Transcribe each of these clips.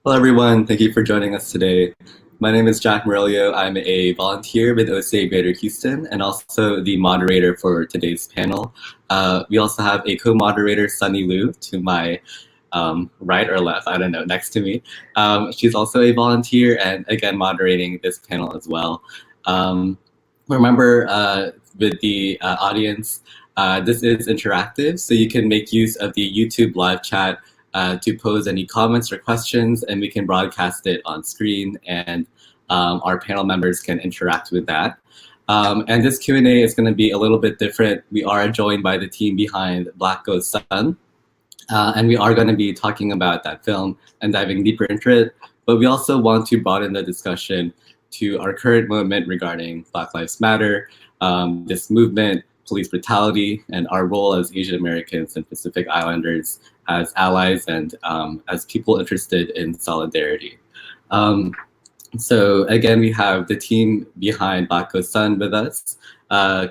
Hello, everyone. Thank you for joining us today. My name is Jack Murillo. I'm a volunteer with OCA Greater Houston and also the moderator for today's panel. We also have a co-moderator, Sunny Liu, to my right or left, I don't know, next to me. She's also a volunteer and again moderating this panel as well. Remember, with the audience, this is interactive, so you can make use of the YouTube live chat to pose any comments or questions, and we can broadcast it on screen, and our panel members can interact with that. And this Q&A is going to be a little bit different. We are joined by the team behind Black Ghost Sun, and we are going to be talking about that film and diving deeper into it, but we also want to broaden the discussion to our current moment regarding Black Lives Matter, this movement, police brutality, and our role as Asian Americans and Pacific Islanders as allies and as people interested in solidarity. So again, we have the team behind Black Ghost Sun with us,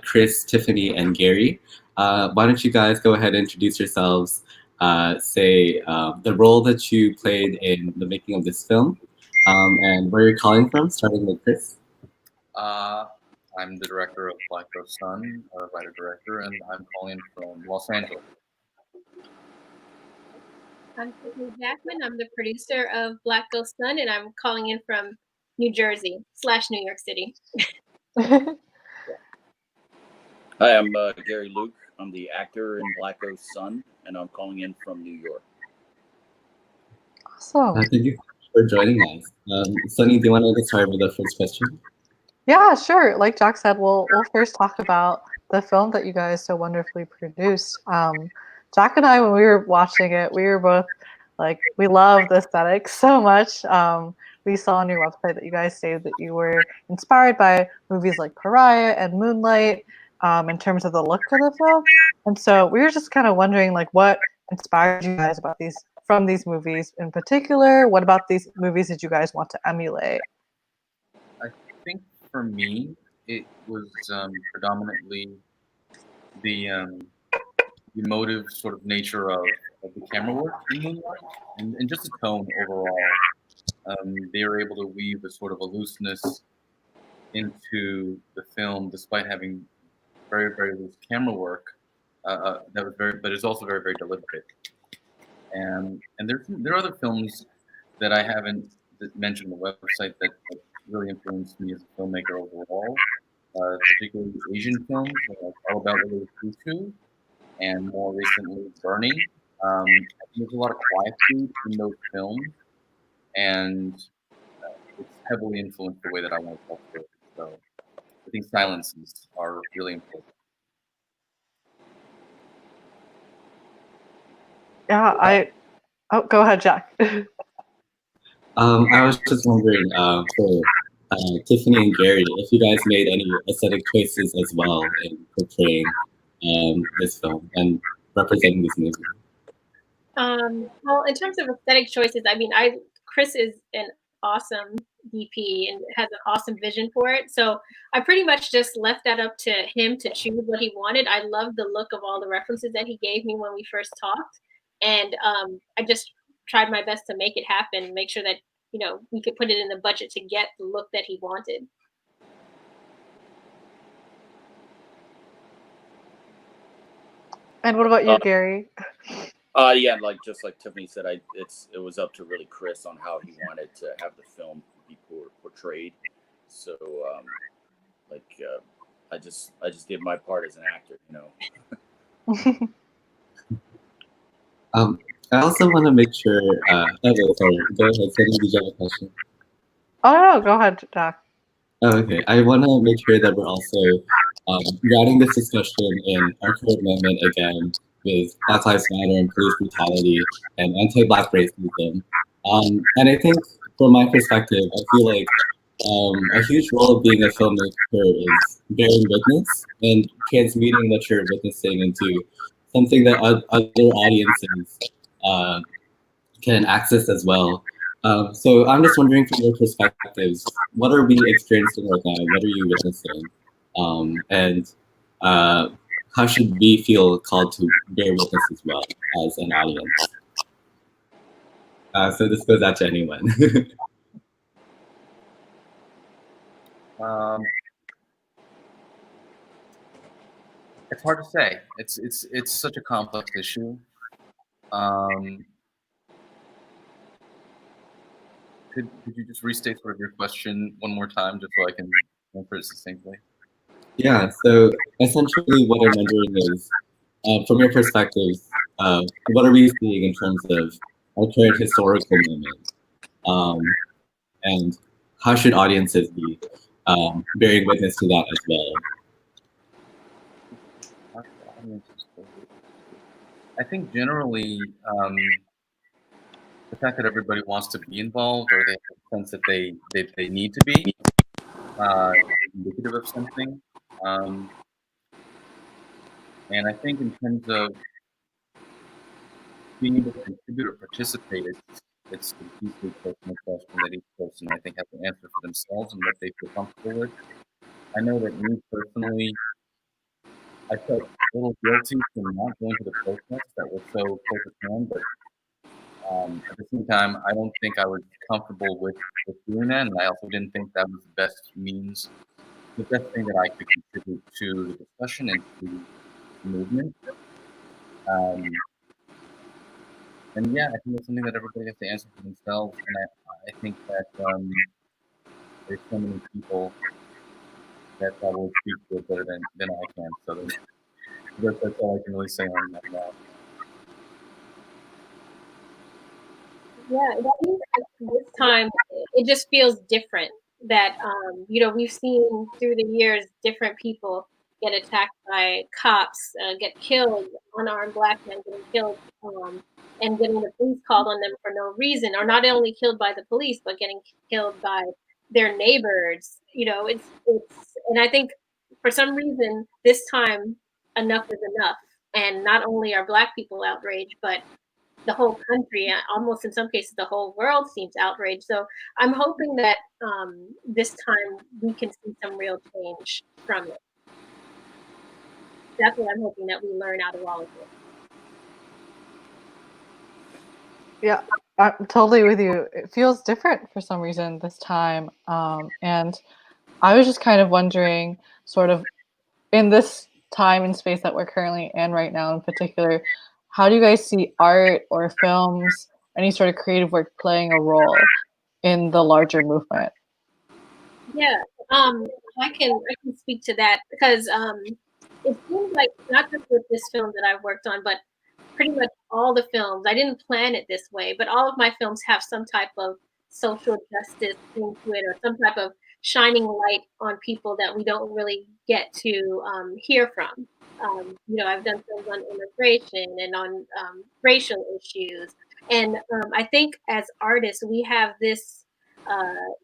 Chris, Tiffany, and Gary. Why don't you guys go ahead and introduce yourselves, say the role that you played in the making of this film, and where you're calling from, starting with Chris. I'm the director of Black Ghost Sun, writer-director, and I'm calling from Los Angeles. I'm Tiffany Jackman. I'm the producer of Black Ghost Sun, and I'm calling in from New Jersey / New York City. Hi, I'm Gary Luke. I'm the actor in Black Ghost Sun, and I'm calling in from New York. Awesome. Thank you for joining us. Sunny, do you want to get started with the first question? Yeah, sure. Like Jack said, we'll first talk about the film that you guys so wonderfully produced. Jack and I, when we were watching it, we were both like, we love the aesthetic so much. We saw on your website that you guys stated that you were inspired by movies like Pariah and Moonlight in terms of the look of the film. And so we were just kind of wondering, like, what inspired you guys from these movies in particular? What about these movies did you guys want to emulate? I think for me, it was predominantly the emotive sort of nature of the camera work in Moonlight, and just the tone overall. They were able to weave a sort of a looseness into the film, despite having very, very loose camera work. That was but it's also very, very deliberate. And there are other films that I haven't mentioned on the website that really influenced me as a filmmaker overall, particularly Asian films like All About Lily Tutu, and more recently Burning. I think there's a lot of quietude in those films, and it's heavily influenced the way that I want to tell stories. So I think silences are really important. Yeah, go ahead, Jack. I was just wondering for Tiffany and Gary, if you guys made any aesthetic choices as well in portraying this film and representing this movie. Well, in terms of aesthetic choices, I mean, Chris is an awesome DP and has an awesome vision for it. So I pretty much just left that up to him to choose what he wanted. I love the look of all the references that he gave me when we first talked. And I just tried my best to make it happen, make sure that, we could put it in the budget to get the look that he wanted. And what about you, Gary? Yeah, just like Tiffany said, it was up to really Chris on how he wanted to have the film be portrayed. So, I just did my part as an actor, I also want to make sure. Sorry, go ahead. Did you have a question? Oh no, go ahead, Jack. Oh, okay. I want to make sure that we're also grounding this discussion in our current moment again with Black Lives Matter and police brutality and anti-Black racism. And I think, from my perspective, I feel like a huge role of being a filmmaker is bearing witness and transmuting what you're witnessing into something that other audiences can access as well. So I'm just wondering, from your perspectives, what are we experiencing right now? What are you witnessing? And how should we feel called to bear witness as well as an audience? So this goes out to anyone. It's hard to say. It's such a complex issue. Could you just restate sort of your question one more time, just so I can answer it succinctly? Yeah. So essentially, what I'm wondering is, from your perspective, what are we seeing in terms of our current historical moment, and how should audiences be bearing witness to that as well? I think generally, the fact that everybody wants to be involved, or they have a sense that they need to be, is indicative of something. And I think in terms of being able to contribute or participate, it's a deeply personal question that each person, I think, has to answer for themselves and what they feel comfortable with. I know that me personally, I felt a little guilty for not going to the protests that were so close at hand, but at the same time, I don't think I was comfortable with doing that, and I also didn't think that was the best means, the best thing that I could contribute to the discussion and to the movement. And yeah, I think that's something that everybody has to answer for themselves. And I think that there's so many people that probably speak to it better than I can. So that's all I can really say on that now. Yeah, that means this time it just feels different. That we've seen through the years different people get attacked by cops, get killed, unarmed black men getting killed, and getting the police called on them for no reason, or not only killed by the police but getting killed by their neighbors. And I think for some reason this time enough is enough, and not only are black people outraged, but the whole country, almost in some cases, the whole world seems outraged. So I'm hoping that this time we can see some real change from it. That's what I'm hoping that we learn out of all of this. Yeah, I'm totally with you. It feels different for some reason this time. And I was just kind of wondering, sort of, in this time and space that we're currently in right now in particular, how do you guys see art or films, any sort of creative work playing a role in the larger movement? Yeah, I can speak to that because it seems like not just with this film that I've worked on, but pretty much all the films. I didn't plan it this way, but all of my films have some type of social justice thing to it, or some type of shining light on people that we don't really get to hear from. I've done films on immigration and on racial issues, and I think as artists we have this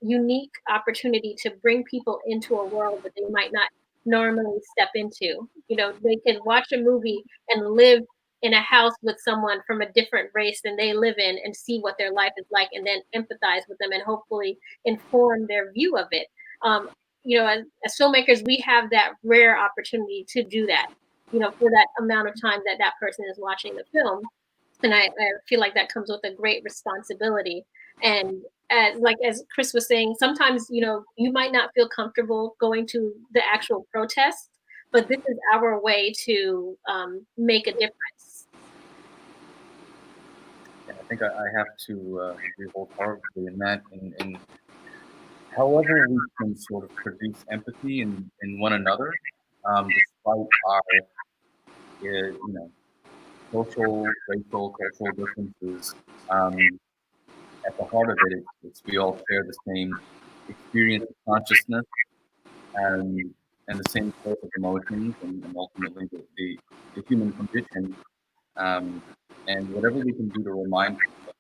unique opportunity to bring people into a world that they might not normally step into. They can watch a movie and live in a house with someone from a different race than they live in and see what their life is like, and then empathize with them and hopefully inform their view of it. As filmmakers, we have that rare opportunity to do that, for that amount of time that that person is watching the film. And I feel like that comes with a great responsibility. And as Chris was saying, sometimes you might not feel comfortable going to the actual protest, but this is our way to make a difference. And I think I have to agree wholeheartedly in that. And however we can sort of produce empathy in one another, despite our social, racial, cultural differences. At the heart of it's we all share the same experience of consciousness and the same set of emotions and ultimately the human condition. And whatever we can do to remind people of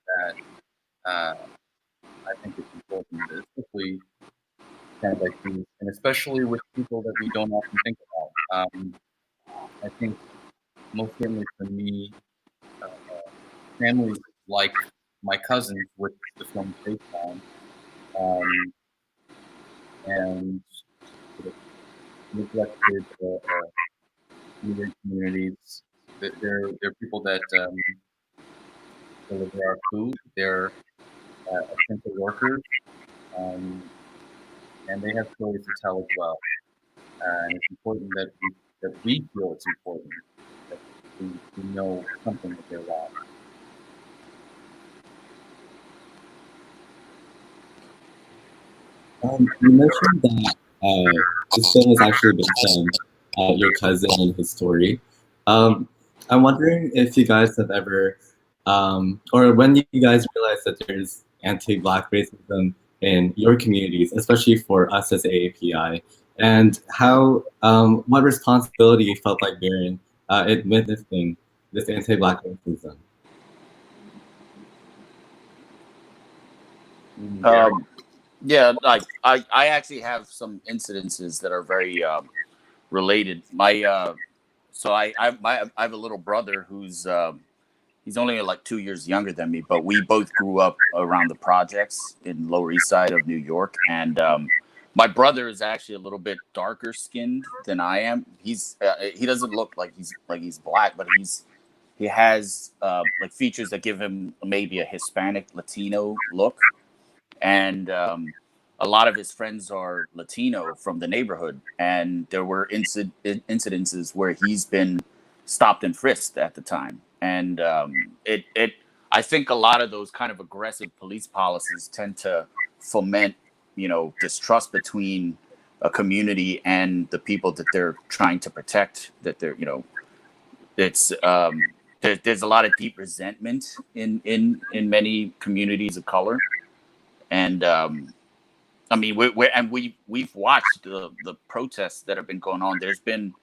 that, I think it's important, especially anti-teens, and especially with people that we don't often think about. I think most certainly for me, families like my cousins, which the film is based on, and sort of neglected immigrant communities. They're people that deliver our food. They're essential workers, um, and they have stories to tell as well. And it's important that we feel it's important that we know something of their lives. You mentioned that this film is actually based on your cousin and his story. I'm wondering if you guys have ever, or when you guys realize that there's anti-Black racism in your communities, especially for us as AAPI, and how, what responsibility you felt like bearing in witnessing this anti-Black racism. Yeah, like I actually have some incidences that are very related. So I have a little brother who's he's only like 2 years younger than me, but we both grew up around the projects in Lower East Side of New York, and my brother is actually a little bit darker skinned than I am. He doesn't look like he's black, but he has like features that give him maybe a Hispanic Latino look, and a lot of his friends are Latino from the neighborhood, and there were incidences where he's been stopped and frisked at the time, and it I think a lot of those kind of aggressive police policies tend to foment, distrust between a community and the people that they're trying to protect. That they're, it's there's a lot of deep resentment in many communities of color, and I mean, we've watched the protests that have been going on. There's been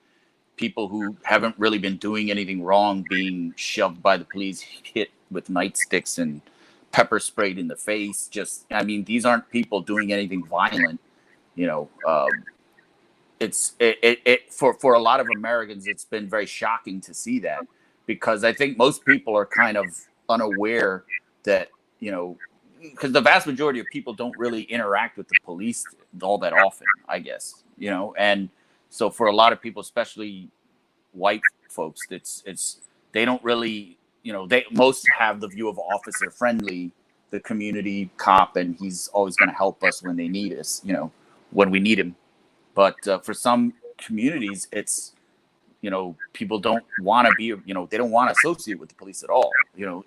people who haven't really been doing anything wrong being shoved by the police, hit with nightsticks and pepper sprayed in the face. I mean, these aren't people doing anything violent. You know, for a lot of Americans, it's been very shocking to see that, because I think most people are kind of unaware that, because the vast majority of people don't really interact with the police all that often, I guess, and so for a lot of people, especially white folks, it's they don't really, they most have the view of officer friendly, the community cop, and he's always going to help us when they need us, when we need him. But for some communities, it's, people don't want to be, they don't want to associate with the police at all.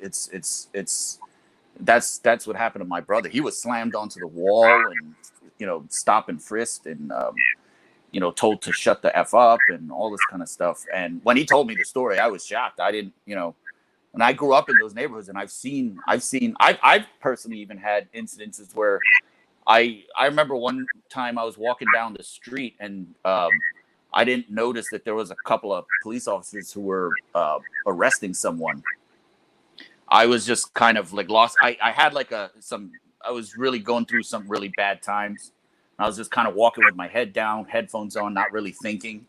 It's that's what happened to my brother. He was slammed onto the wall and, stopped and frisked and, told to shut the F up and all this kind of stuff. And when he told me the story, I was shocked. I didn't, and I grew up in those neighborhoods, and I've personally even had incidences where I remember one time I was walking down the street, and I didn't notice that there was a couple of police officers who were arresting someone. I was just kind of like lost. I had like I was really going through some really bad times. I was just kind of walking with my head down, headphones on, not really thinking,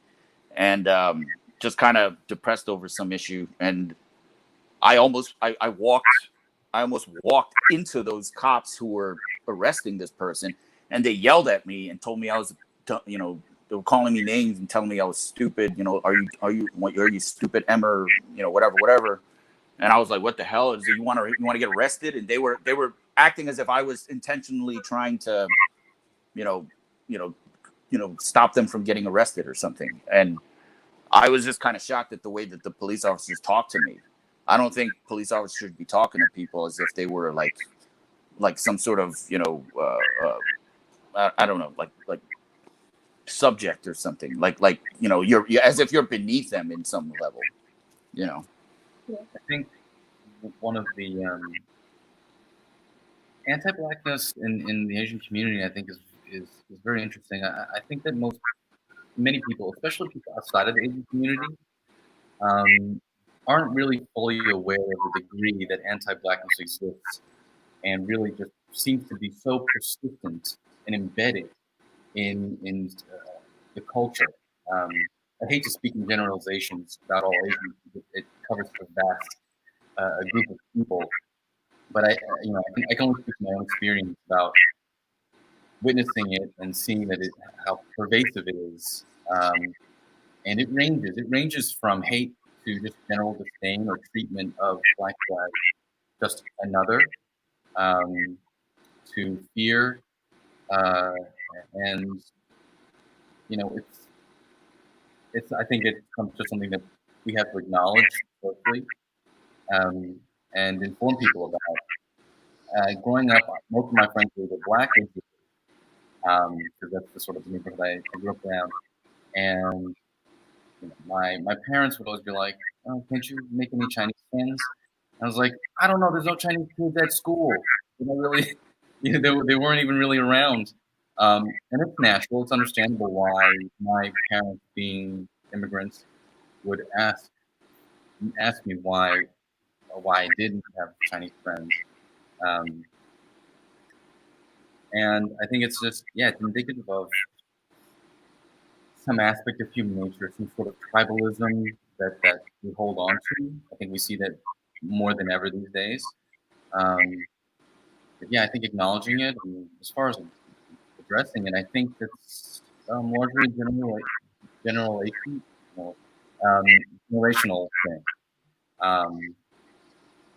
and just kind of depressed over some issue. And I almost walked into those cops who were arresting this person, and they yelled at me and told me I was, they were calling me names and telling me I was stupid. Are you stupid, Emmer? Whatever. And I was like, what the hell? You want to get arrested? And they were acting as if I was intentionally trying to, you know, stop them from getting arrested or something. And I was just kind of shocked at the way that the police officers talked to me. I don't think police officers should be talking to people as if they were like some sort of, I don't know, like subject or something. Like you're as if you're beneath them in some level. I think one of the anti-blackness in the Asian community, I think, is very interesting. I think that many people, especially people outside of the Asian community, aren't really fully aware of the degree that anti-blackness exists, and really just seems to be so persistent and embedded in the culture. I hate to speak in generalizations about all Asians. It covers a vast a group of people, but I can only speak from my own experience about witnessing it and seeing how pervasive it is. And it ranges. It ranges from hate to just general disdain or treatment of Black lives, just another, to fear, and it's I think it comes to something that we have to acknowledge closely, um, and inform people about. Growing up, most of my friends were either black or Jewish, because that's the sort of neighborhood I grew up around. And my parents would always be like, "Oh, can't you make any Chinese friends?" I was like, "I don't know. There's no Chinese kids at school. They don't really, they weren't even really around." And it's natural. It's understandable why my parents, being immigrants, would ask me why I didn't have Chinese friends. Um, and I think it's just, yeah, it's indicative of some aspect of human nature, some sort of tribalism that we hold on to. I think we see that more than ever these days. But yeah, I think acknowledging it, and as far as addressing it, I think it's largely generation, well, um, generational thing. Um,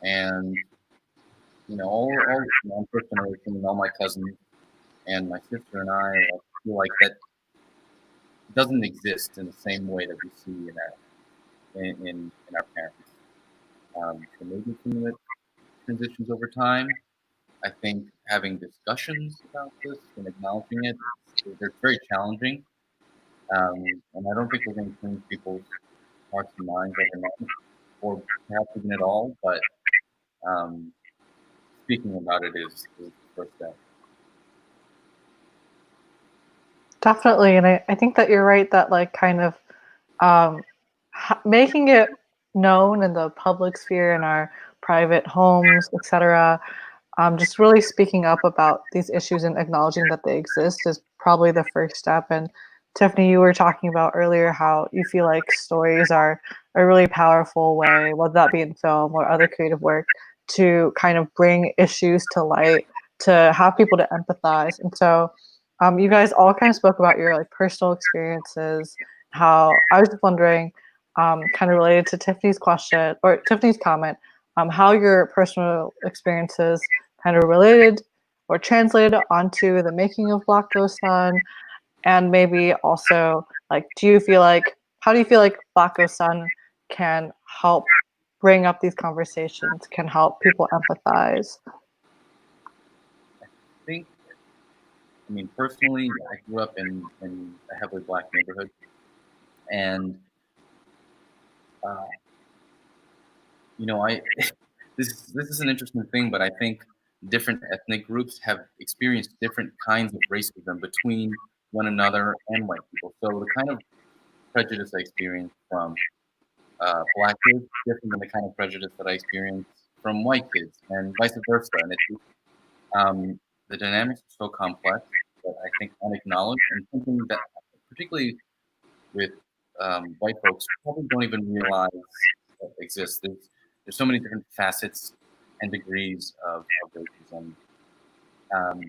and all my first generation and all my cousins and my sister and I feel like that doesn't exist in the same way that we see in our parents. So maybe some of it transitions over time. I think having discussions about this and acknowledging it, they're very challenging. And I don't think we're going to change people's hearts and minds overnight, or perhaps even at all. But um, speaking about it is the first step. Definitely, and I think that you're right that like kind of um, making it known in the public sphere in our private homes, etc. Just really speaking up about these issues and acknowledging that they exist is probably the first step. And Tiffany, you were talking about earlier how you feel like stories are a really powerful way, whether that be in film or other creative work, to kind of bring issues to light, to have people to empathize. And so you guys all kind of spoke about your like personal experiences. How I was just wondering, kind of related to Tiffany's question or Tiffany's comment, how your personal experiences kind of related or translated onto the making of Black Ghost Sun, and maybe also like, how do you feel like Black Ghost Sun can help bring up these conversations, can help people empathize? I mean, personally, I grew up in a heavily black neighborhood, and I this is an interesting thing, but I think different ethnic groups have experienced different kinds of racism between one another and white people. So the kind of prejudice I experienced from black kids is different than the kind of prejudice that I experienced from white kids, and vice versa. And the dynamics are so complex that I think unacknowledged, and something that particularly with white folks probably don't even realize that exists. There's so many different facets and degrees of racism, um,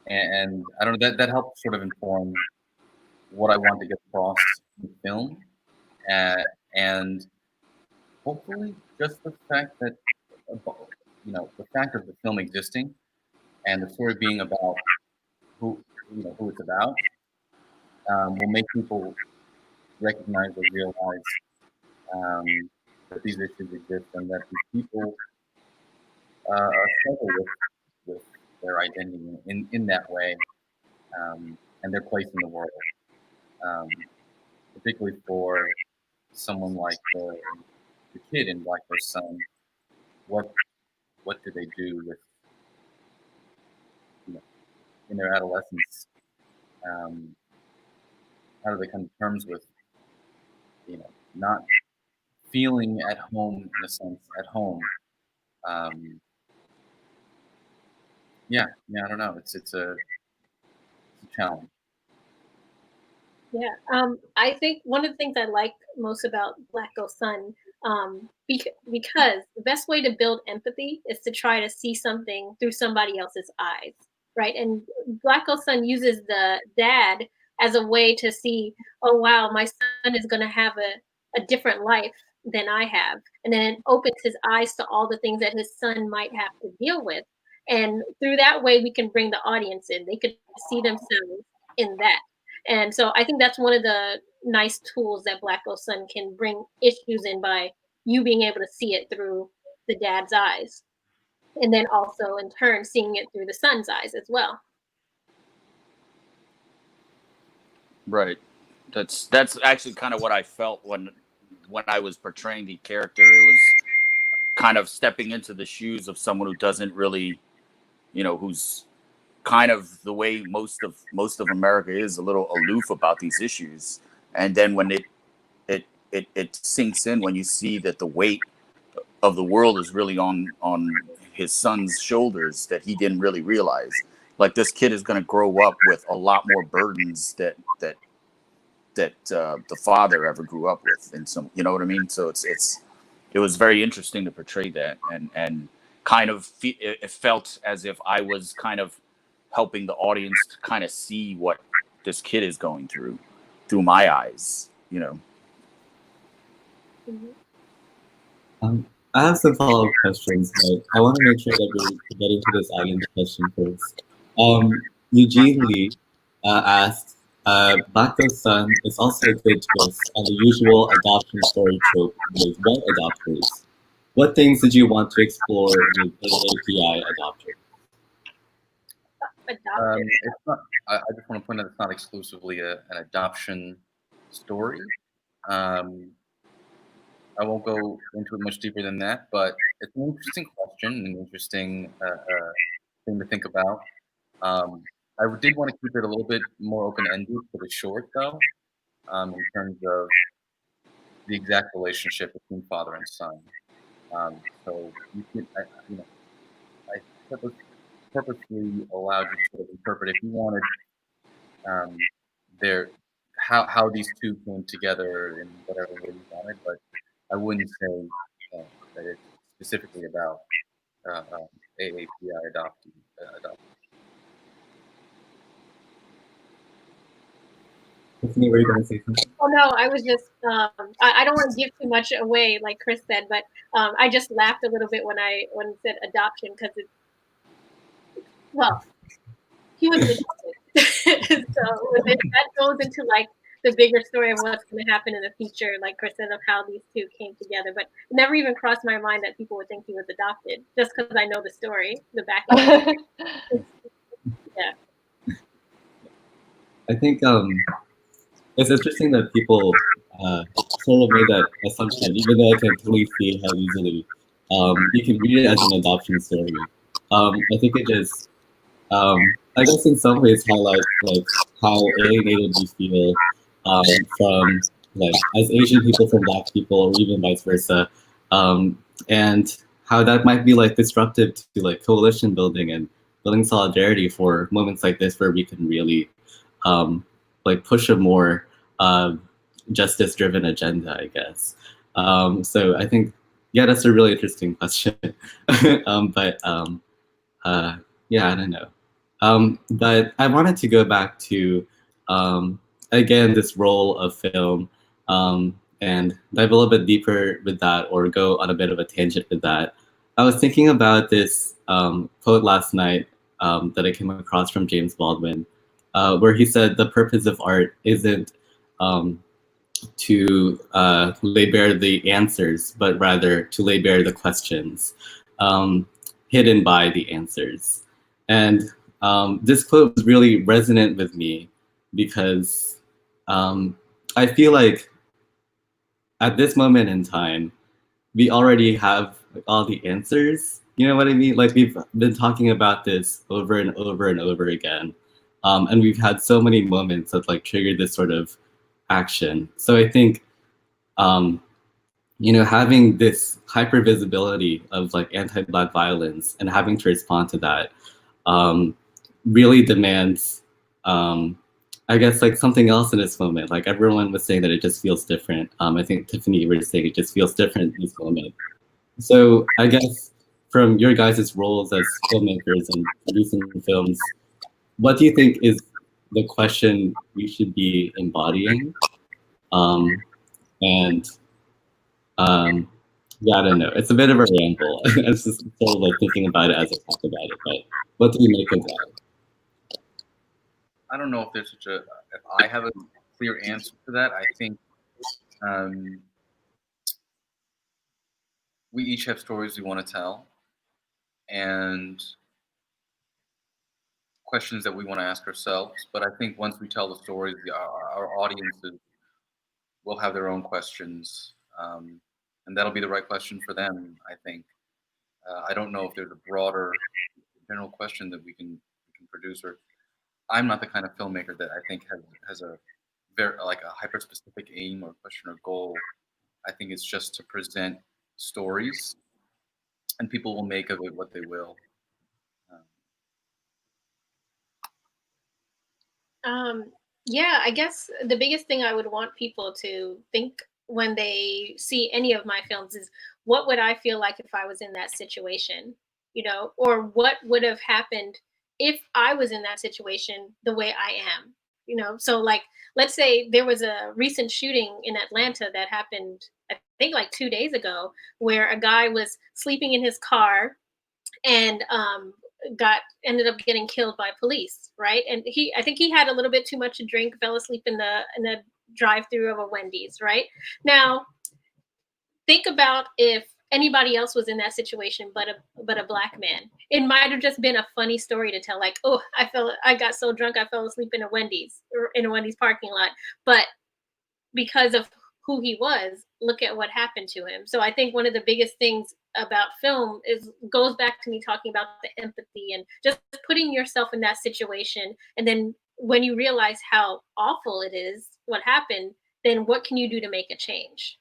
and I don't know, that helps sort of inform what I want to get across in film, and hopefully just the fact that the fact of the film existing and the story being about who who it's about will make people recognize or realize um, that these issues exist and that these people struggle with their identity in that way, and their place in the world, um, particularly for someone like the kid in Black Ghost Sun. What do they do with in their adolescence? Um, how do they come to terms with not feeling at home, in a sense, at home? Um, yeah, I don't know. It's a challenge. Yeah, I think one of the things I like most about Black Ghost Sun, because the best way to build empathy is to try to see something through somebody else's eyes, right? And Black Ghost Sun uses the dad as a way to see, oh wow, my son is going to have a different life, than I have. And then it opens his eyes to all the things that his son might have to deal with. And through that way, we can bring the audience in. They could see themselves in that. And so I think that's one of the nice tools that Black Ghost Son can bring issues in by you being able to see it through the dad's eyes. And then also in turn seeing it through the son's eyes as well. Right. That's actually kind of what I felt when I was portraying the character. It was kind of stepping into the shoes of someone who doesn't really, who's kind of the way most of America is, a little aloof about these issues. And then when it sinks in, when you see that the weight of the world is really on his son's shoulders that he didn't really realize. Like, this kid is going to grow up with a lot more burdens that the father ever grew up with, and some, you know what I mean? So it was very interesting to portray that, and kind of it felt as if I was kind of helping the audience to kind of see what this kid is going through my eyes, I have some follow-up questions, but I want to make sure that we're getting to this audience question first. Eugene Lee asked, Black Ghost Son is also a good twist on the usual adoption story trope with white adopters. What things did you want to explore with an API adopter? It's not. I just want to point out it's not exclusively an adoption story. I won't go into it much deeper than that, but it's an interesting question, an interesting thing to think about. I did want to keep it a little bit more open-ended for the short, though, in terms of the exact relationship between father and son. So you can, I purposely allowed you to sort of interpret if you wanted how these two came together in whatever way you wanted, but I wouldn't say that it's specifically about AAPI adoptee. Tiffany, were you going to say something? Oh no, I was just I don't want to give too much away, like Chris said, but I just laughed a little bit when it said adoption, because he was adopted. So that goes into like the bigger story of what's going to happen in the future, like Chris said, of how these two came together. But it never even crossed my mind that people would think he was adopted, just because I know the story, the back end. Yeah. I think it's interesting that people sort of made that assumption, even though I can totally see how easily you can read it as an adoption story. I think it just, I guess in some ways highlights like how alienated we feel from like as Asian people from Black people, or even vice versa, and how that might be like disruptive to like coalition building and building solidarity for moments like this, where we can really like push a more justice-driven agenda, I guess. So I think, yeah, that's a really interesting question. But yeah, I don't know. But I wanted to go back to, again, this role of film and dive a little bit deeper with that, or go on a bit of a tangent with that. I was thinking about this quote last night that I came across from James Baldwin, where he said the purpose of art isn't to lay bare the answers, but rather to lay bare the questions hidden by the answers. And this quote was really resonant with me, because I feel like at this moment in time, we already have like, all the answers. You know what I mean? Like, we've been talking about this over and over and over again. And we've had so many moments that like triggered this sort of action. So I think, you know, having this hyper visibility of like anti-Black violence and having to respond to that really demands, I guess, like something else in this moment. Like everyone was saying that it just feels different. I think Tiffany, you were saying it just feels different in this moment. So I guess from your guys' roles as filmmakers and producing films, what do you think is the question we should be embodying? And Yeah, I don't know. It's a bit of a ramble. I was just sort of like thinking about it as I talk about it. But what do you make of that? I don't know if there's such a if I have a clear answer to that. I think we each have stories we want to tell and questions that we want to ask ourselves. But I think once we tell the stories, our audiences will have their own questions, and that'll be the right question for them. I think. I don't know if there's a broader general question that we can produce. Or I'm not the kind of filmmaker that I think has a very like a hyper specific aim or question or goal. I think it's just to present stories, and people will make of it what they will. Um, yeah, I guess the biggest thing I would want people to think when they see any of my films is what would I feel like if I was in that situation, or what would have happened if I was in that situation the way I am, So, like, let's say there was a recent shooting in Atlanta that happened, I think, like 2 days ago, where a guy was sleeping in his car and got ended up getting killed by police, right? And I think he had a little bit too much to drink, fell asleep in the drive-through of a Wendy's, right? Now, think about if anybody else was in that situation but a black man. It might have just been a funny story to tell, like, oh, I got so drunk I fell asleep in a Wendy's or in a Wendy's parking lot. But because of who he was, look at what happened to him. So I think one of the biggest things about film is goes back to me talking about the empathy and just putting yourself in that situation. And then when you realize how awful it is, what happened, then what can you do to make a change?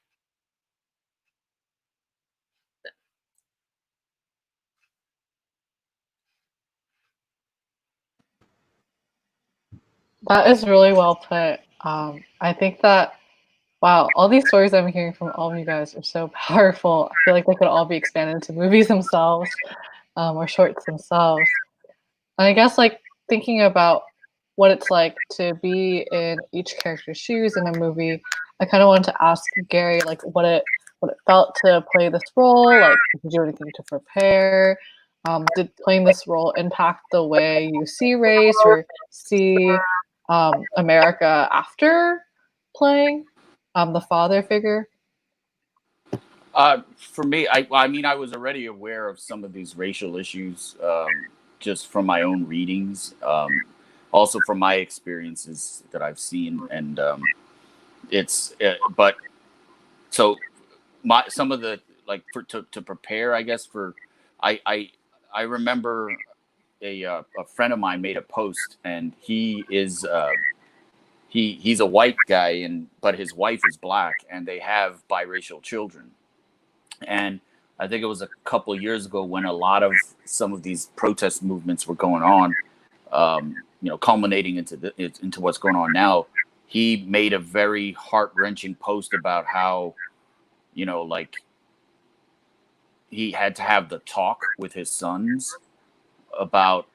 That is really well put. I think that, wow, all these stories I'm hearing from all of you guys are so powerful. I feel like they could all be expanded into movies themselves, or shorts themselves. And I guess, like, thinking about what it's like to be in each character's shoes in a movie, I kind of wanted to ask Gary, like, what it felt to play this role. Like, did you do anything to prepare? Did playing this role impact the way you see race or see America after playing the father figure? For me, I mean, I was already aware of some of these racial issues, just from my own readings, also from my experiences that I've seen, and but so some of the, like, to prepare, I guess, for I I I remember a friend of mine made a post, and he's a white guy, but his wife is black, and they have biracial children. And I think it was a couple of years ago when a lot of some of these protest movements were going on, culminating into what's going on now. He made a very heart-wrenching post about how, like, he had to have the talk with his sons about,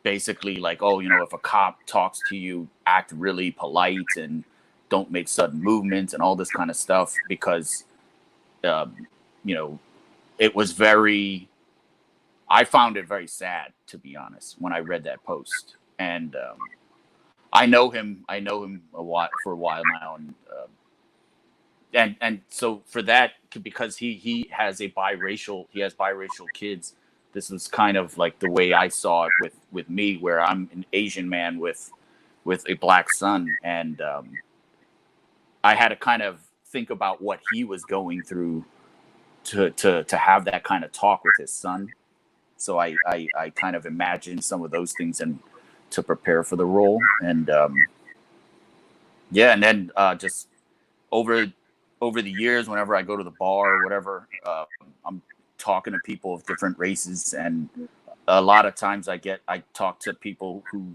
basically, like, oh, if a cop talks to you, act really polite and don't make sudden movements and all this kind of stuff, because um, it was I found it very sad, to be honest, when I read that post. And I know him for a while now, and so for that, because he has biracial kids. This was kind of like the way I saw it with me, where I'm an Asian man with a black son, and I had to kind of think about what he was going through to have that kind of talk with his son. So I kind of imagined some of those things and to prepare for the role. And and then just over the years, whenever I go to the bar or whatever, I'm talking to people of different races, and a lot of times I talk to people who,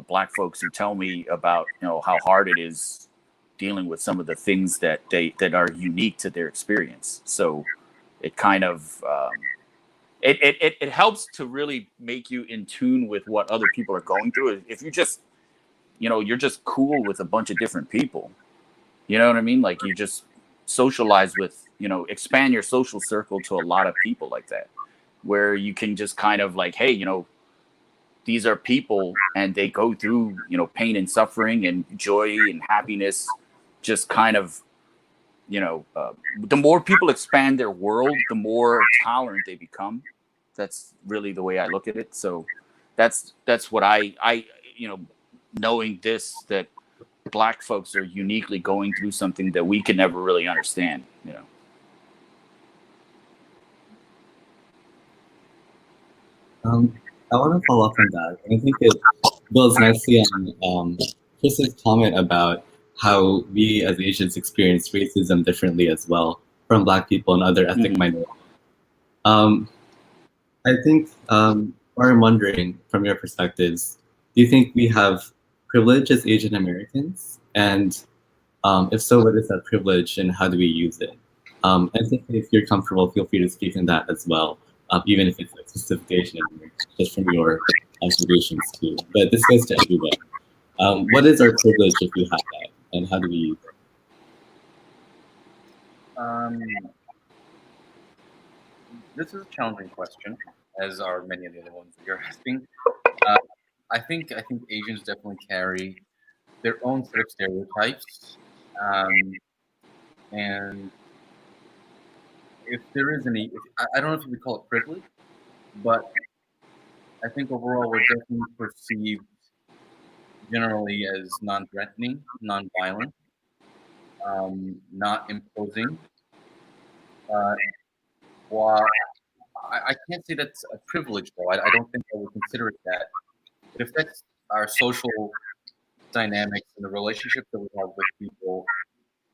black folks, who tell me about, how hard it is dealing with some of the things that are unique to their experience. So it kind of it helps to really make you in tune with what other people are going through. If you just, you're just cool with a bunch of different people, You know what I mean? Like you just socialize with, you know, expand your social circle to a lot of people like that, where you can just kind of like, hey, you know, these are people and they go through, you know, pain and suffering and joy and happiness, just kind of, you know, the more people expand their world, the more tolerant they become. That's really the way I look at it. So that's what I, you know, knowing this, that Black folks are uniquely going through something that we can never really understand, you know. I want to follow up on that. And I think it builds nicely on Chris's comment about how we as Asians experience racism differently as well from Black people and other ethnic minorities. Um, I think, or I'm wondering from your perspectives, do you think we have privilege as Asian Americans? And if so, what is that privilege and how do we use it? I think if you're comfortable, feel free to speak on that as well, even if it's a specification just from your observations too. But this goes to everyone. What is our privilege if we have that, and how do we use it? This is a challenging question, as are many of the other ones that you're asking. I think Asians definitely carry their own set of stereotypes, and if there is any, I don't know if you would call it privilege, but I think overall we're definitely perceived generally as non-threatening, non-violent, not imposing. While I can't say that's a privilege, though. I don't think I would consider it that. It affects our social dynamics and the relationships that we have with people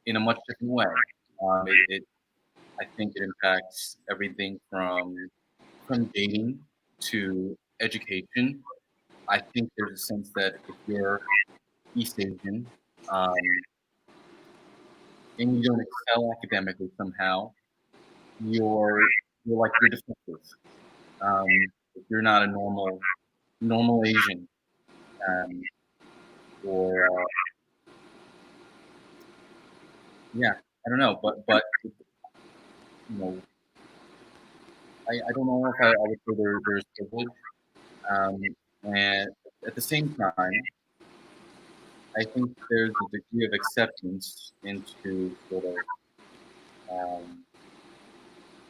in a much different way. I think it impacts everything from dating to education. I think there's a sense that if you're East Asian and you don't excel academically somehow, you're defective. If you're not a normal Asian, or yeah, I don't know, but you know, I don't know if I would say there's privilege, and at the same time, I think there's a degree of acceptance into sort of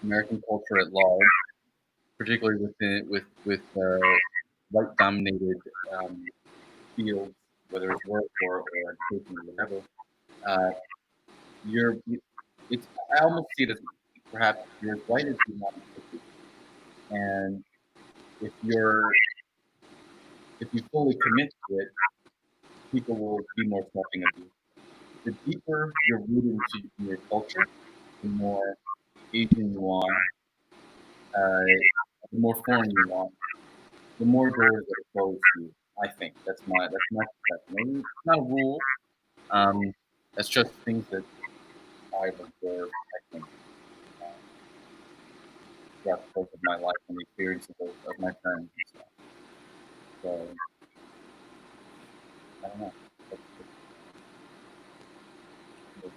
American culture at large, particularly with white-dominated fields, whether it's work or education or whatever. You're it's I almost see it as perhaps you're as white as you want to be, and if you're if you fully commit to it, people will be more accepting of you. The deeper you're rooted into your culture, the more Asian you are, the more foreign you are, the more doors that are closed to you. I think that's my perspective. It's not a rule. That's just things that I've observed. I think throughout the course of my life and the experiences of my friends and stuff. So I don't know.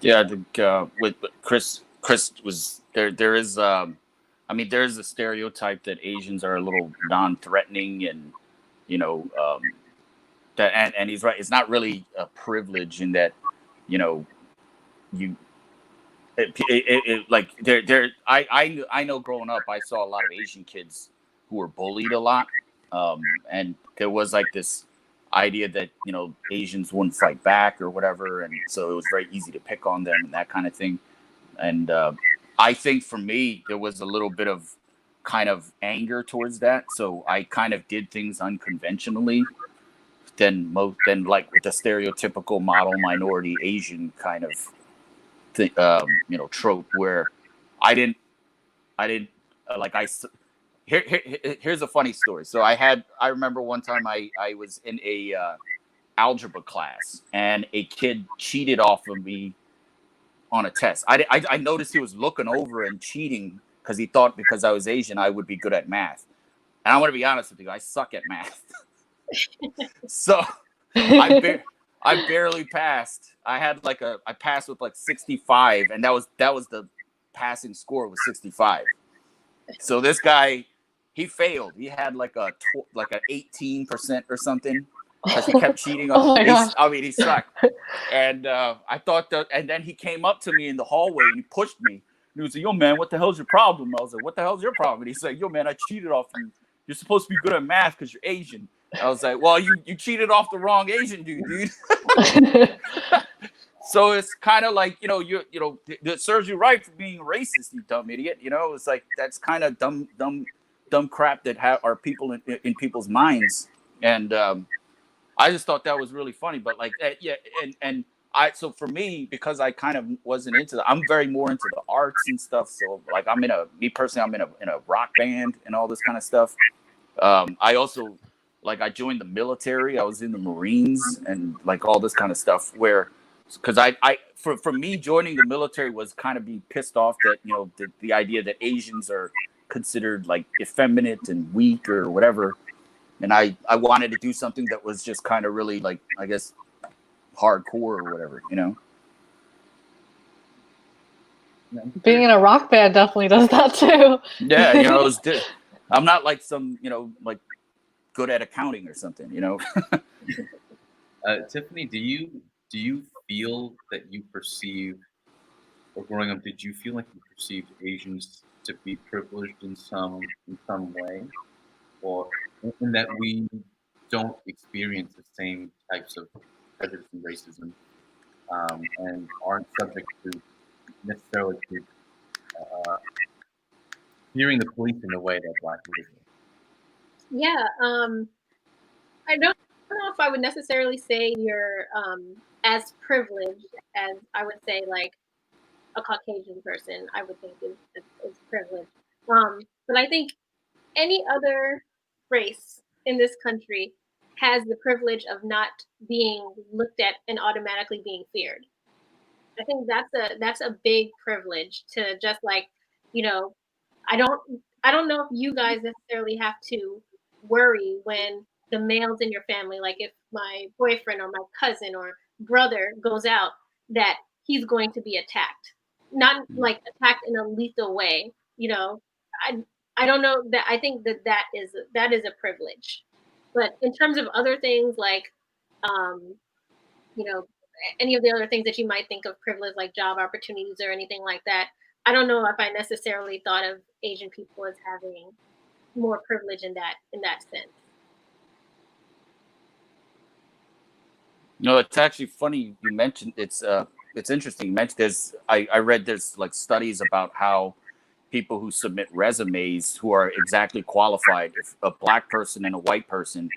Yeah, I think with Chris was there. There is, I mean, there is a stereotype that Asians are a little non-threatening, and you know, that, and he's right. It's not really a privilege in that, you know, you like there. I know growing up, I saw a lot of Asian kids who were bullied a lot, and there was like this idea that, you know, Asians wouldn't fight back or whatever, and so it was very easy to pick on them and that kind of thing. And I think for me, there was a little bit of kind of anger towards that, so I kind of did things unconventionally than like with the stereotypical model minority Asian kind of you know, trope, where I didn't like here's a funny story. So I remember one time I was in a algebra class and a kid cheated off of me on a test. I noticed he was looking over and cheating because he thought because I was Asian I would be good at math. And I want to be honest with you, I suck at math. So I barely passed. I passed with like 65, and that was the passing score was 65. So this guy, he failed. He had like an 18% or something because he kept cheating. Oh my gosh. I mean, he sucked. And I thought that, and then he came up to me in the hallway and he pushed me. And he was like, "Yo, man, what the hell's your problem?" I was like, "What the hell's your problem?" And he said, "Yo, man, I cheated off you. You're supposed to be good at math because you're Asian." I was like, "Well, you cheated off the wrong Asian dude." So it's kind of like, it serves you right for being racist, you dumb idiot. It's like that's kind of dumb crap that are people in people's minds. And I just thought that was really funny. But like, yeah, and so for me, because I kind of wasn't into I'm very more into the arts and stuff. So like, I'm in a rock band and all this kind of stuff. I also I joined the military. I was in the Marines and like all this kind of stuff because for me joining the military was kind of being pissed off that the idea that Asians are considered like effeminate and weak or whatever, and I wanted to do something that was just kind of really like, I guess, hardcore or whatever. Being in a rock band definitely does that too. Yeah, I'm not like some like good at accounting or something. Tiffany, do you feel that you perceive, or growing up, did you feel like you perceived Asians to be privileged in some way, or in that we don't experience the same types of prejudice and racism, and aren't subject to necessarily to fearing the police in the way that Black people do? Yeah, I don't know if I would necessarily say you're as privileged as I would say like a Caucasian person. I would think is privileged. But I think any other race in this country has the privilege of not being looked at and automatically being feared. I think that's a big privilege to just like, I don't know if you guys necessarily have to worry when the males in your family, like if my boyfriend or my cousin or brother goes out, that he's going to be attacked. Not like attacked in a lethal way, I I don't know that I think that is a privilege. But in terms of other things like um, you know, any of the other things that you might think of privilege, like job opportunities or anything like that, I don't know if I necessarily thought of Asian people as having more privilege in that sense. No, it's actually funny you mentioned it's interesting. You mentioned I read there's like studies about how people who submit resumes who are exactly qualified, if a Black person and a white person,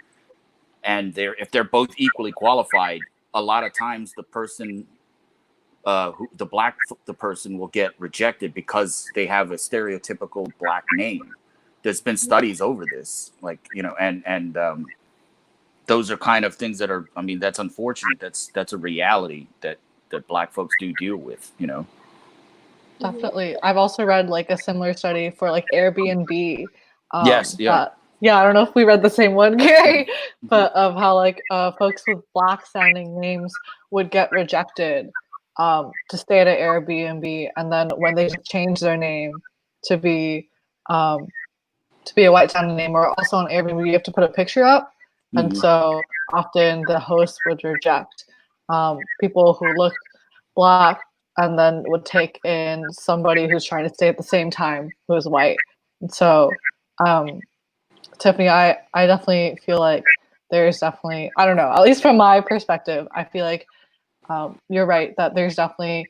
and if they're both equally qualified, a lot of times the person the person will get rejected because they have a stereotypical Black name. There's been studies over this, like, and those are kind of things that are, I mean, that's unfortunate. That's a reality that Black folks do deal with, Definitely. I've also read like a similar study for like Airbnb. Yes, yeah. Yeah, I don't know if we read the same one, Gary, but of how like folks with Black sounding names would get rejected to stay at an Airbnb, and then when they change their name to be a white sounding name, or also on Airbnb you have to put a picture up, and so often the host would reject people who looked Black and then would take in somebody who's trying to stay at the same time who is white. And so Tiffany, I definitely feel like there's definitely, I don't know, at least from my perspective, I feel like you're right that there's definitely,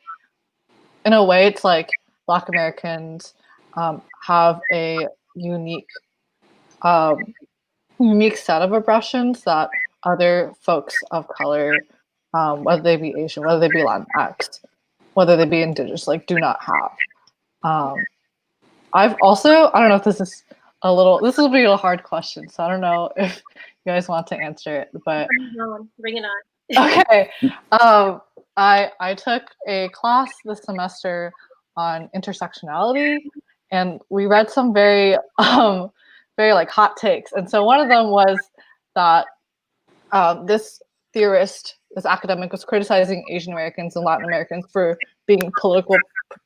in a way, it's like Black Americans have a unique set of oppressions that other folks of color, whether they be Asian, whether they be Latinx, whether they be Indigenous, like do not have. I've also, I don't know if this will be a hard question, so I don't know if you guys want to answer it, but bring it on. Okay. I took a class this semester on intersectionality, and we read some very like hot takes. And so one of them was that this theorist this academic was criticizing Asian Americans and Latin Americans for being political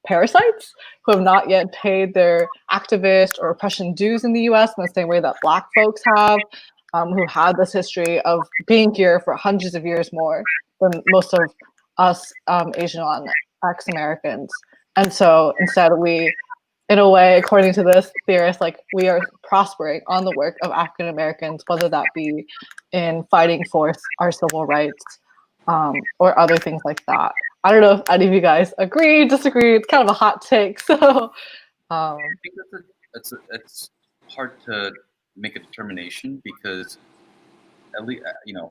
parasites who have not yet paid their activist or oppression dues in the US in the same way that Black folks have, who had this history of being here for hundreds of years more than most of us Asian Latinx Americans. And so instead we, in a way, according to this theorist, like we are prospering on the work of African Americans, whether that be in fighting for our civil rights or other things like that. I don't know if any of you guys agree, disagree. It's kind of a hot take. So I think it's hard to make a determination because at least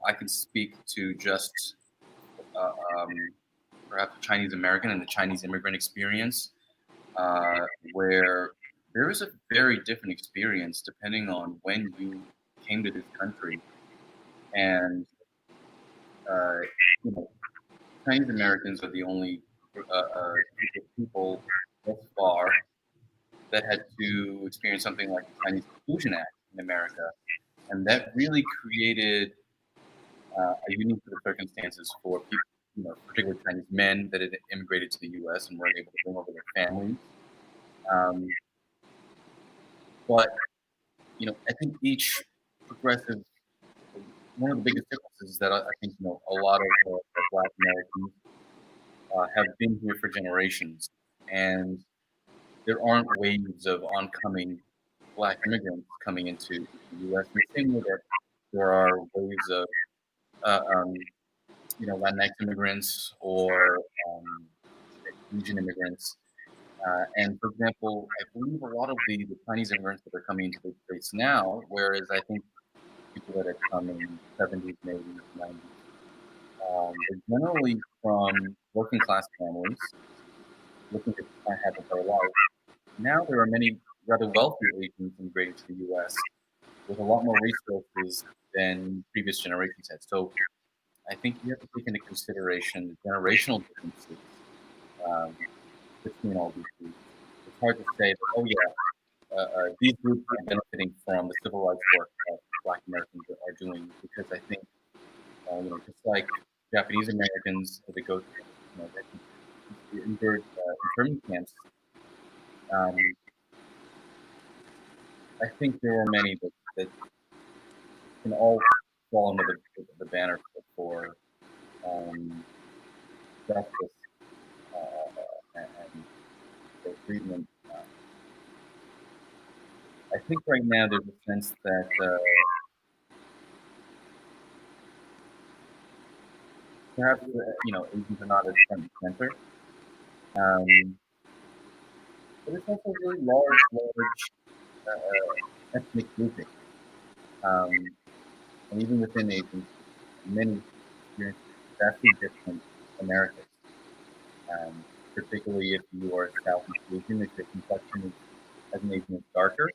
I can speak to just perhaps Chinese American and the Chinese immigrant experience, where there is a very different experience depending on when you came to this country, and Chinese Americans are the only group of people thus far that had to experience something like the Chinese Exclusion Act in America, and that really created a unique set of circumstances for people, particularly Chinese men that had immigrated to the U.S. and weren't able to bring over their families. But I think each progressive, one of the biggest differences is that I think a lot of Black Americans have been here for generations, and there aren't waves of oncoming Black immigrants coming into the U.S. in the same way that there are waves of Latinx immigrants or Asian immigrants. And for example, I believe a lot of the Chinese immigrants that are coming into the States now, whereas I think people that had come in the 70s, 80s, 90s, they're generally from working class families looking to have a better life. Now there are many rather wealthy Asians immigrating to the U.S. with a lot more resources than previous generations had. So I think you have to take into consideration the generational differences between all these groups. It's hard to say that, oh yeah, these groups are benefiting from the civil rights work that Black Americans are doing, because I think, just like Japanese Americans that go to, endured internment camps, I think there are many that can all fall under the banner for justice and their treatment. I think right now there's a sense that perhaps Asians are not as front and center, but it's also really large ethnic grouping, and even within Asians, many experience vastly different Americans. Particularly if you are Southeast Asian, if your complexion is as an Asian is darker,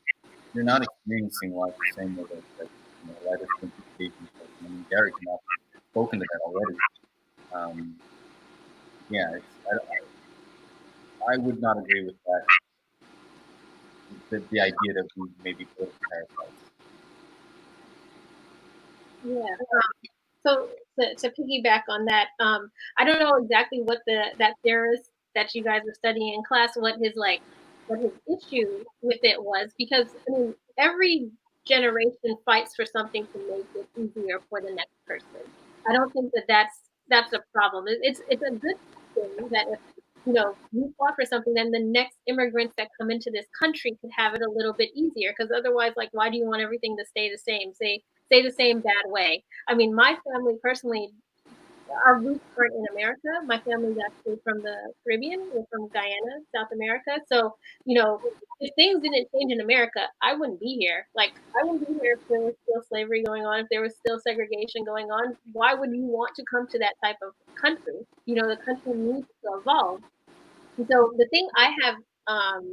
you're not experiencing life the same way that lighter skinned Asian person. I mean, Gary can have spoken to that already. Yeah, I would not agree with that. The idea that we may be political parasites. Yeah. So to piggyback on that, I don't know exactly what that theorist that you guys were studying in class, what his issue with it was, because I mean every generation fights for something to make it easier for the next person. I don't think that's a problem. It's a good thing that if you fought for something, then the next immigrants that come into this country could have it a little bit easier. Because otherwise, like, why do you want everything to stay the same? Stay the same bad way. I mean, my family personally, our roots aren't in America. My family's actually from the Caribbean. We're from Guyana, South America. So, if things didn't change in America, I wouldn't be here. Like, I wouldn't be here if there was still slavery going on, if there was still segregation going on. Why would you want to come to that type of country? The country needs to evolve. And so the thing I have,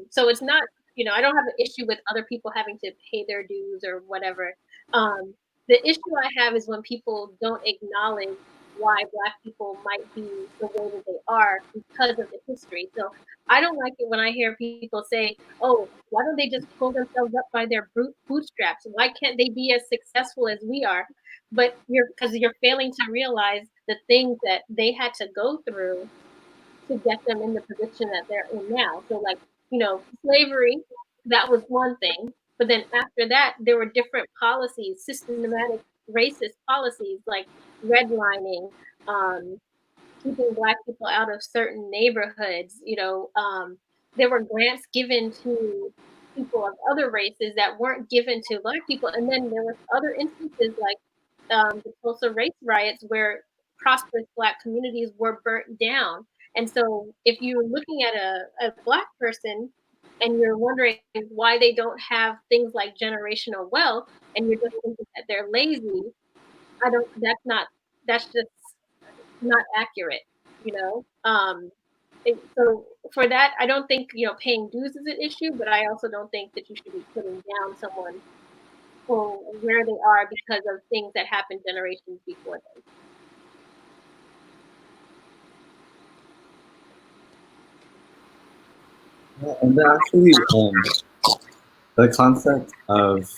so it's not, I don't have an issue with other people having to pay their dues or whatever. The issue I have is when people don't acknowledge why Black people might be the way that they are because of the history. So I don't like it when I hear people say, "Oh, why don't they just pull themselves up by their bootstraps? Why can't they be as successful as we are?" But because you're failing to realize the things that they had to go through to get them in the position that they're in now. So, like, slavery, that was one thing. But then after that, there were different policies, systematic racist policies like redlining, keeping Black people out of certain neighborhoods. There were grants given to people of other races that weren't given to Black people. And then there were other instances like the Tulsa race riots where prosperous Black communities were burnt down. And so if you're looking at a Black person and you're wondering why they don't have things like generational wealth and you're just thinking that they're lazy, that's just not accurate, you know? So for that, I don't think, paying dues is an issue, but I also don't think that you should be putting down someone for where they are because of things that happened generations before them. Yeah, and then actually, the concept of,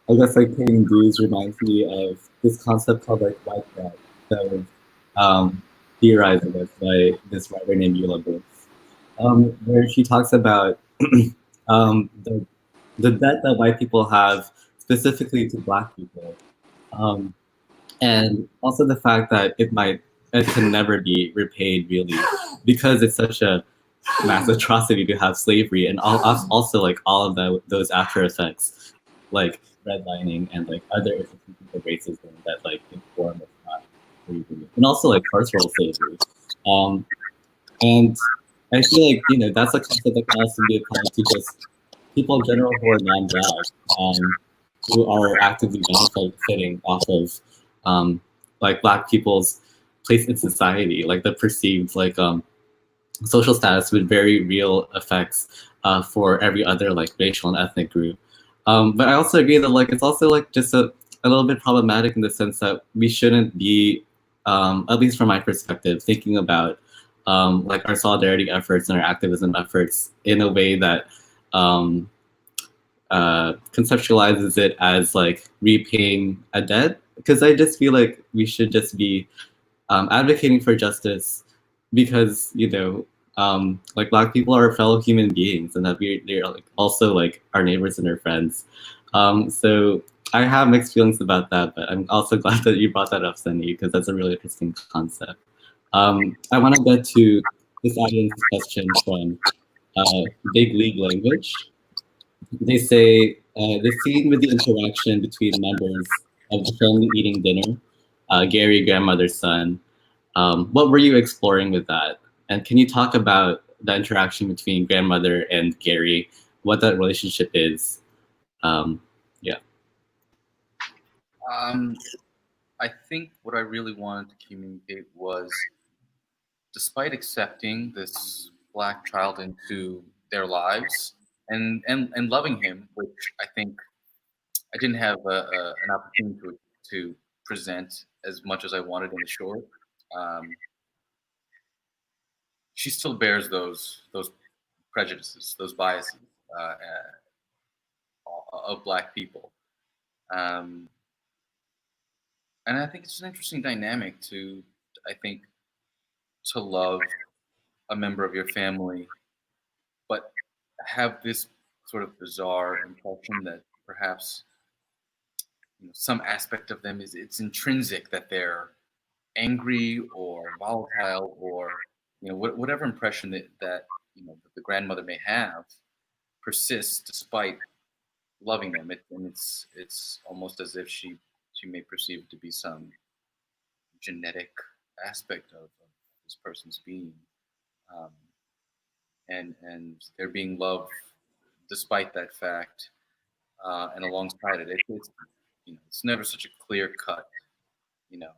I guess, like paying dues reminds me of this concept called like white debt that was theorized, I guess, by this writer named Eula Brooks, where she talks about the debt that white people have specifically to Black people, um, and also the fact that it can never be repaid really because it's such a mass atrocity to have slavery and also like all of those after effects like redlining and like other institutions of racism that like inform of not slavery and also like carceral slavery. Um, and I feel like that's a concept that can also be applied to just people in general who are non-black, who are actively benefiting off of like Black people's place in society, like the perceived like social status with very real effects for every other like racial and ethnic group. But I also agree that like it's also like just a little bit problematic in the sense that we shouldn't be, at least from my perspective, thinking about like our solidarity efforts and our activism efforts in a way that um, conceptualizes it as like repaying a debt. Because I just feel like we should just be advocating for justice because like Black people are fellow human beings and that they're like also like our neighbors and our friends. So I have mixed feelings about that, but I'm also glad that you brought that up, Sunny, because that's a really interesting concept. I want to get to this audience question from Big League Language. They say the scene with the interaction between members of the family eating dinner, Gary, grandmother's son. What were you exploring with that? And can you talk about the interaction between grandmother and Gary, what that relationship is? Yeah. I think what I really wanted to communicate was, despite accepting this Black child into their lives and loving him, which I think I didn't have an opportunity to present as much as I wanted in the short. Um, she still bears those prejudices, those biases of Black people, um, and I think it's an interesting dynamic to, I think, to love a member of your family, but have this sort of bizarre impression that perhaps some aspect of them is it's intrinsic, that they're angry or volatile or whatever impression that that the grandmother may have persists despite loving them. And it's almost as if she may perceive it to be some genetic aspect of this person's being, um, and they're being loved despite that fact, and alongside it, it's never such a clear cut, you know,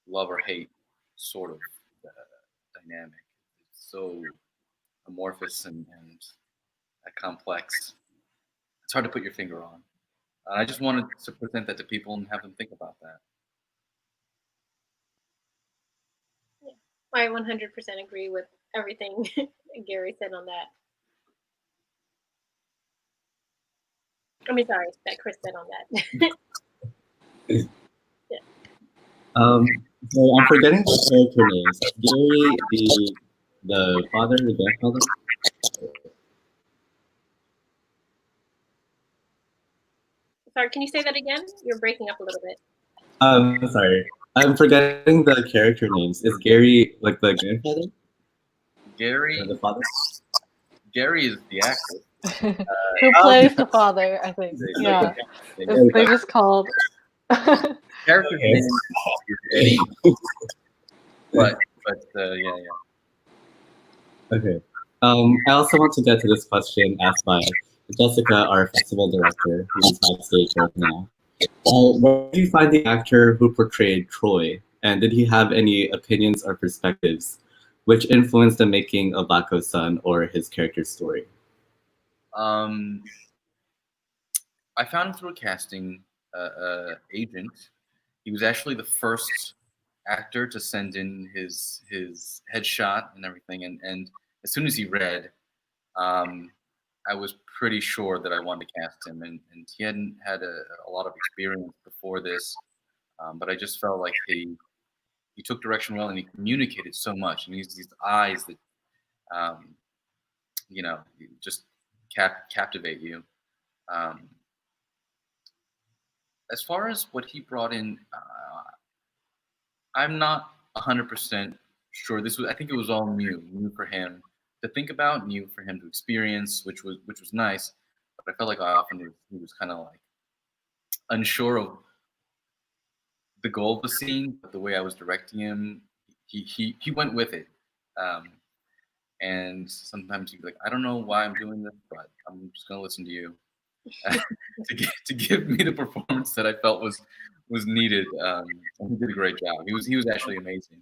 love or hate sort of dynamic. It's so amorphous and complex. It's hard to put your finger on. And I just wanted to present that to people and have them think about that. I 100% agree with everything Gary said on that. I mean, sorry, that Chris said on that. Yeah. So I'm forgetting the character names. Gary, the father, the grandfather. Sorry, can you say that again? You're breaking up a little bit. Sorry, I'm forgetting the character names. Is Gary like the grandfather Gary. or the father? Gary is the actor. Who plays the father? I think. Yeah, they just called. Character's name is Eddie. But yeah. Okay. I also want to get to this question asked by Jessica, our festival director, who's backstage right now. Where did you find the actor who portrayed Troy, and did he have any opinions or perspectives which influenced the making of Bako's son or his character's story? I found him through a casting agent. He was actually the first actor to send in his headshot and everything, and as soon as he read, I was pretty sure that I wanted to cast him, and he hadn't had a lot of experience before this, but I just felt like he took direction well, and he communicated so much, and he's these eyes that um, just captivate you. As far as what he brought in, I'm not 100% sure. I think it was all new for him to think about, new for him to experience, which was nice. But I felt like he was kind of like unsure of the goal of the scene, but the way I was directing him, he went with it. And sometimes he'd be like, I don't know why I'm doing this, but I'm just gonna listen to you to give me the performance that I felt was needed. And he did a great job. He was actually amazing.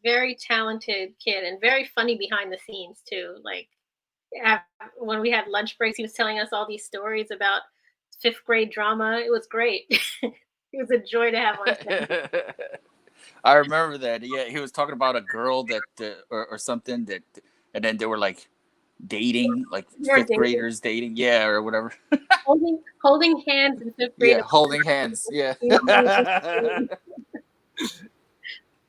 Very talented kid and very funny behind the scenes too. Like when we had lunch breaks, he was telling us all these stories about fifth grade drama. It was great. He was a joy to have on set. I remember that. Yeah, he was talking about a girl that or something that, and then they were like dating, like fifth graders dating, yeah, or whatever. holding hands in fifth grade. Yeah, holding hands. Yeah.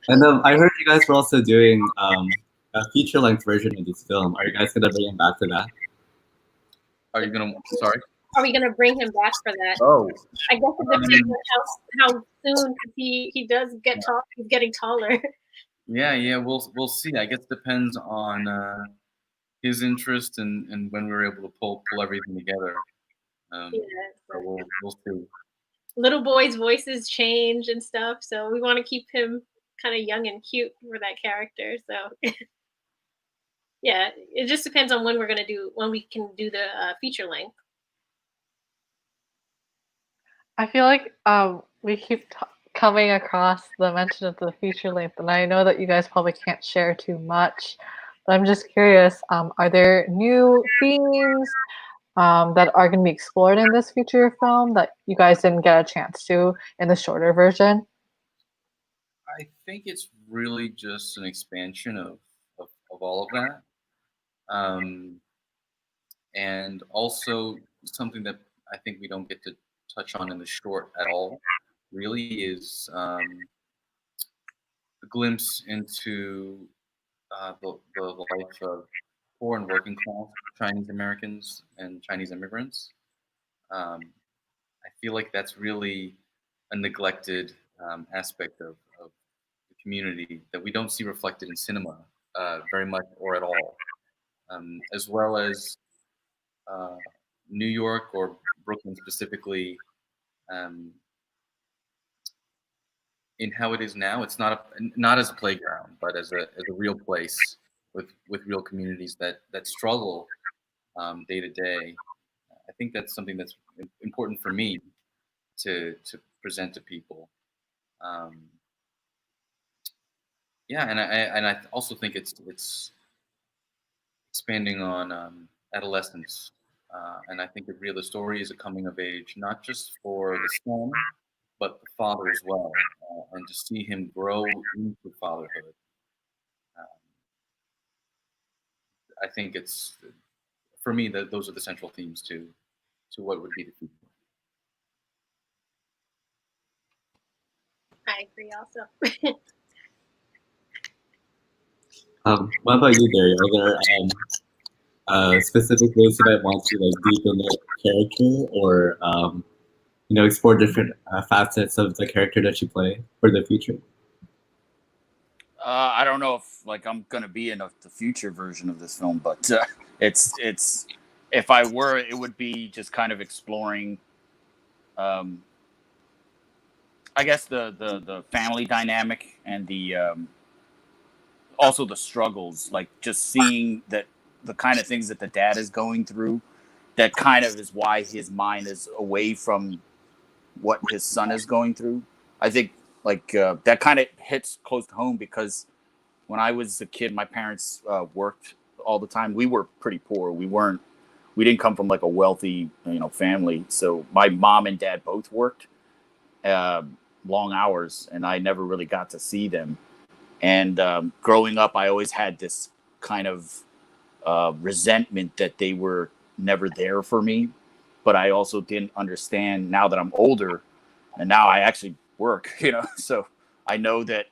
And I heard you guys were also doing a feature-length version of this film. Are you guys gonna bring him back for that? Are you gonna? Sorry. Are we gonna bring him back for that? Oh, I guess it depends on how soon, because he does get tall. He's getting taller. Yeah. We'll see. I guess it depends on his interest and when we're able to pull everything together. So we'll see. Little boys' voices change and stuff, so we want to keep him kind of young and cute for that character. So yeah, it just depends on when we can do the feature length. I feel like we keep coming across the mention of the feature length, and I know that you guys probably can't share too much, but I'm just curious, are there new themes that are going to be explored in this feature film that you guys didn't get a chance to in the shorter version? I think it's really just an expansion of all of that. And also something that I think we don't get to touch on in the short at all really is a glimpse into the life of poor and working class Chinese Americans and Chinese immigrants. I feel like that's really a neglected aspect of the community that we don't see reflected in cinema very much or at all, as well as New York or Brooklyn specifically, in how it is now. It's not as a playground, but as a real place with real communities that struggle day to day. I think that's something that's important for me to present to people. Yeah, and I also think it's expanding on adolescence, and I think the story is a coming of age, not just for the son, but the father as well, and to see him grow into fatherhood. Um, I think it's, for me, that those are the central themes to what would be the future. I agree also. What about you, Gary? Are there specific ways you might want to like deepen the character, or explore different facets of the character that you play for the future? I don't know if like I'm gonna be in the future version of this film, but it's if I were, it would be just kind of exploring, um, I guess the family dynamic and the also the struggles, like just seeing that the kind of things that the dad is going through. That kind of is why his mind is away from what his son is going through. I think like that kind of hits close to home because when I was a kid, my parents worked all the time. We were pretty poor. We didn't come from like a wealthy, family. So my mom and dad both worked uh, long hours, and I never really got to see them. And growing up, I always had this kind of resentment that they were never there for me. But I also didn't understand now that I'm older, and now I actually work. So I know that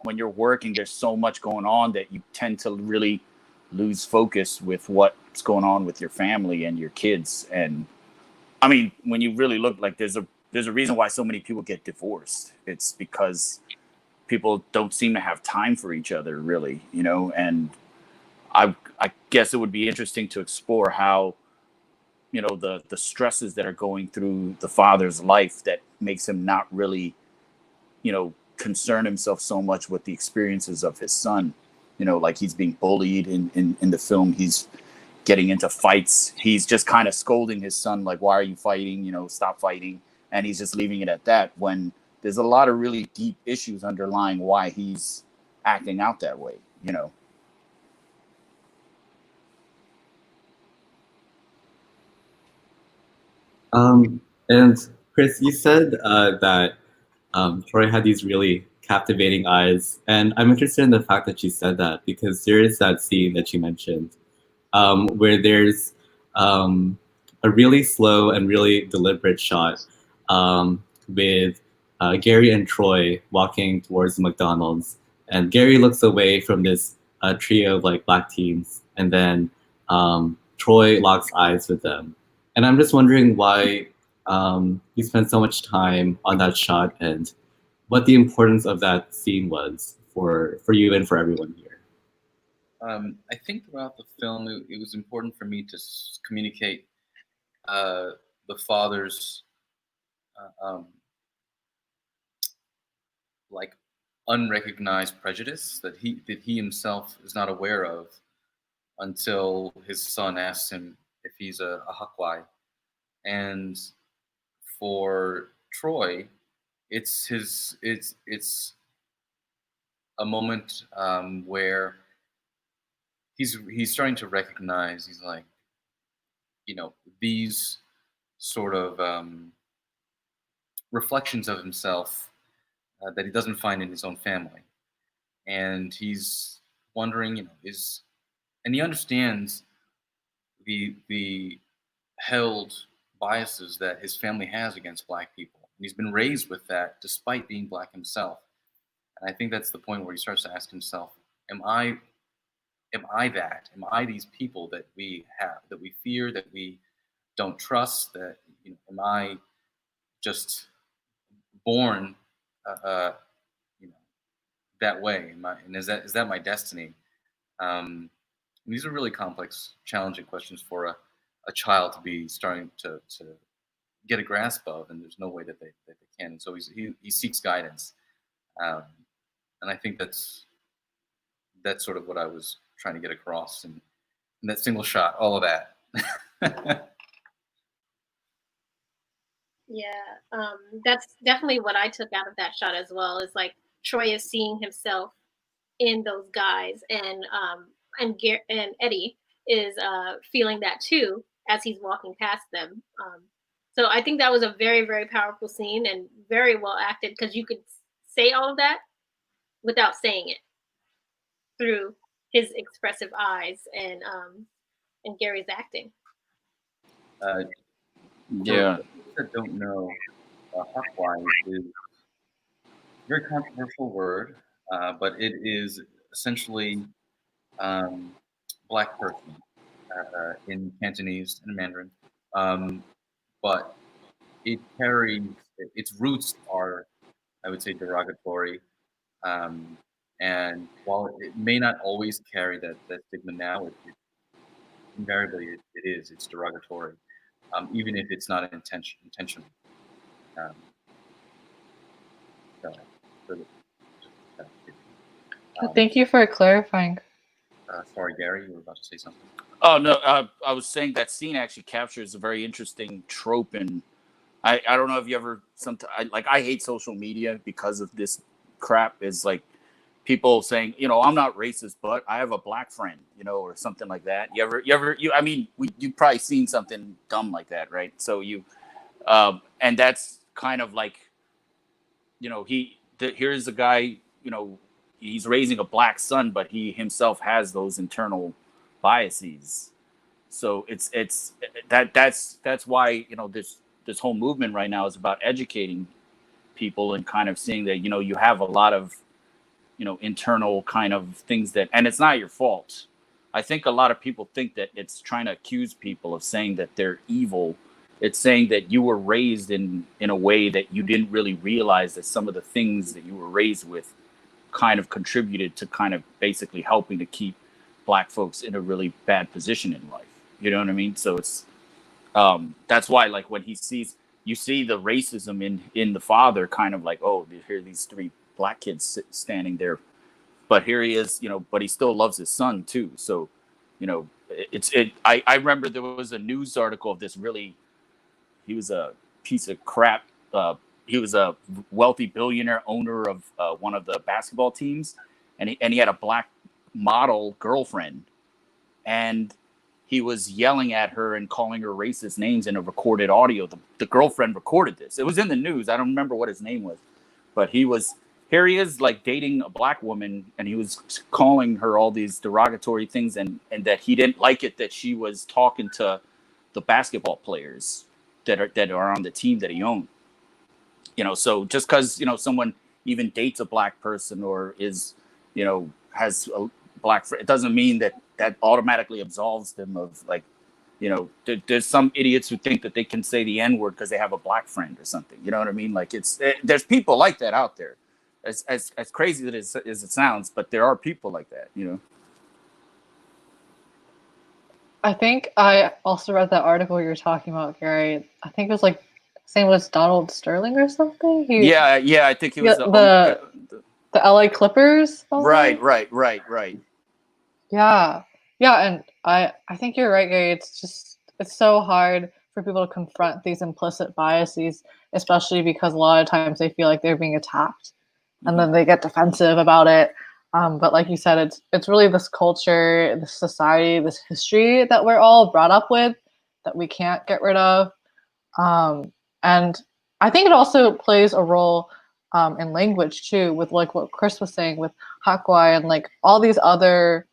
when you're working, there's so much going on that you tend to really lose focus with what's going on with your family and your kids. And I mean, when you really look, like there's a reason why so many people get divorced. It's because people don't seem to have time for each other, really. And I guess it would be interesting to explore how the stresses that are going through the father's life that makes him not really concern himself so much with the experiences of his son. Like he's being bullied in the film. He's getting into fights. He's just kind of scolding his son, like, why are you fighting? Stop fighting. And he's just leaving it at that, when there's a lot of really deep issues underlying why he's acting out that way. And Chris, you said that Troy had these really captivating eyes, and I'm interested in the fact that you said that because there is that scene that you mentioned where there's a really slow and really deliberate shot with Gary and Troy walking towards the McDonald's, and Gary looks away from this trio of like black teens, and then Troy locks eyes with them, and I'm just wondering why you spent so much time on that shot and what the importance of that scene was for you and for everyone here. I think throughout the film, it was important for me to communicate the father's like unrecognized prejudice that he himself is not aware of until his son asks him if he's a Hakwai. And for Troy, it's a moment where he's starting to recognize, he's like, these sort of reflections of himself that he doesn't find in his own family, and he's wondering, and he understands the held biases that his family has against black people, and he's been raised with that despite being black himself. And I think that's the point where he starts to ask himself, am I that? Am I these people that we have, that we fear, that we don't trust? That am I just born, you know, that way? And is that my destiny? And these are really complex, challenging questions for a child to be starting to get a grasp of, and there's no way that they can. And so he seeks guidance, um, and I think that's sort of what I was trying to get across in that single shot, all of that. Yeah, that's definitely what I took out of that shot as well. Is like Troy is seeing himself in those guys, and Eddie is feeling that too as he's walking past them. So I think that was a very, very powerful scene and very well acted because you could say all of that without saying it through his expressive eyes and Gary's acting. For Yeah. those that don't know, Hakwai is a very controversial word, but it is essentially black person in Cantonese and Mandarin. But it carries its roots are, I would say, derogatory. And while it may not always carry that stigma now, invariably it is. It's derogatory, even if it's not intentional. Um, so, so Thank you for clarifying. sorry, Gary, you were about to say something. Oh no, I was saying that scene actually captures a very interesting trope, and I don't know if you ever I hate social media because of this crap. Is like people saying, I'm not racist, but I have a black friend, or something like that. I mean, you've probably seen something dumb like that, right? So and that's kind of like, here's a guy, he's raising a black son, but he himself has those internal biases. So that's why, this whole movement right now is about educating people and kind of seeing that, you have a lot of, internal kind of things and it's not your fault. I think a lot of people think that it's trying to accuse people of saying that they're evil. It's saying that you were raised in a way that you didn't really realize that some of the things that you were raised with kind of contributed to kind of basically helping to keep black folks in a really bad position in life. You know what I mean? So it's that's why, like, when you see the racism in the father, kind of like, oh, here are these three black kids standing there, but here he is, but he still loves his son too. So, I remember there was a news article of this really, he was a piece of crap. He was a wealthy billionaire owner of one of the basketball teams, and he had a black model girlfriend, and he was yelling at her and calling her racist names in a recorded audio. The girlfriend recorded this. It was in the news. I don't remember what his name was, but here he is, like, dating a black woman, and he was calling her all these derogatory things, and that he didn't like it that she was talking to the basketball players that are on the team that he owned. So just because, someone even dates a black person or is, has a black friend, it doesn't mean that automatically absolves them of, like, there's some idiots who think that they can say the N-word because they have a black friend or something. You know what I mean? Like, there's people like that out there. As crazy as it sounds, but there are people like that, I think I also read that article you're talking about, Gary. I think it was like, same was Donald Sterling or something. Yeah, I think he was the LA Clippers. Right. Yeah, and I think you're right, Gary. It's so hard for people to confront these implicit biases, especially because a lot of times they feel like they're being attacked, and then they get defensive about it. But like you said, it's really this culture, this society, this history that we're all brought up with that we can't get rid of. And I think it also plays a role in language too, with like what Chris was saying with Hakwai and like all these other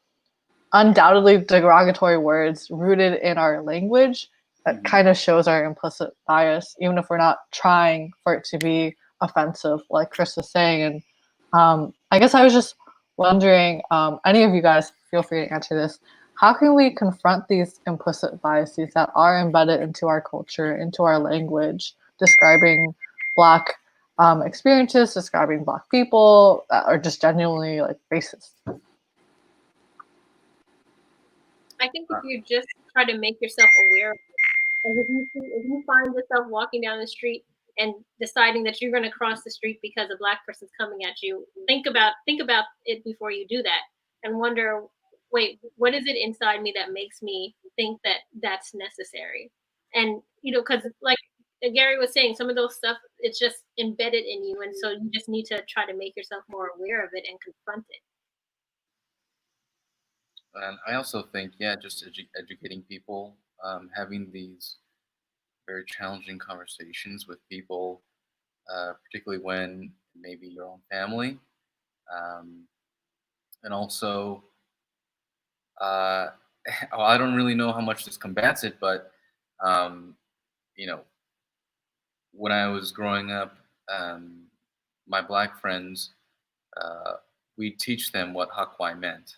undoubtedly derogatory words rooted in our language that kind of shows our implicit bias, even if we're not trying for it to be offensive, like Chris was saying. And I guess I was just wondering, any of you guys, feel free to answer this. How can we confront these implicit biases that are embedded into our culture, into our language, describing Black experiences, describing Black people that are just genuinely like racist? I think if you just try to make yourself aware of it, like if you find yourself walking down the street and deciding that you're going to cross the street because a black person's coming at you, think about it before you do that, and wonder, wait, what is it inside me that makes me think that that's necessary? And because like Gary was saying, some of those stuff, it's just embedded in you, and so you just need to try to make yourself more aware of it and confront it. I also think, yeah, just educating people, having these very challenging conversations with people, particularly when maybe your own family, um, and also, uh, well, I don't really know how much this combats it, but um, you know, when I was growing up, um, my black friends, uh, we'd teach them what hakwai meant.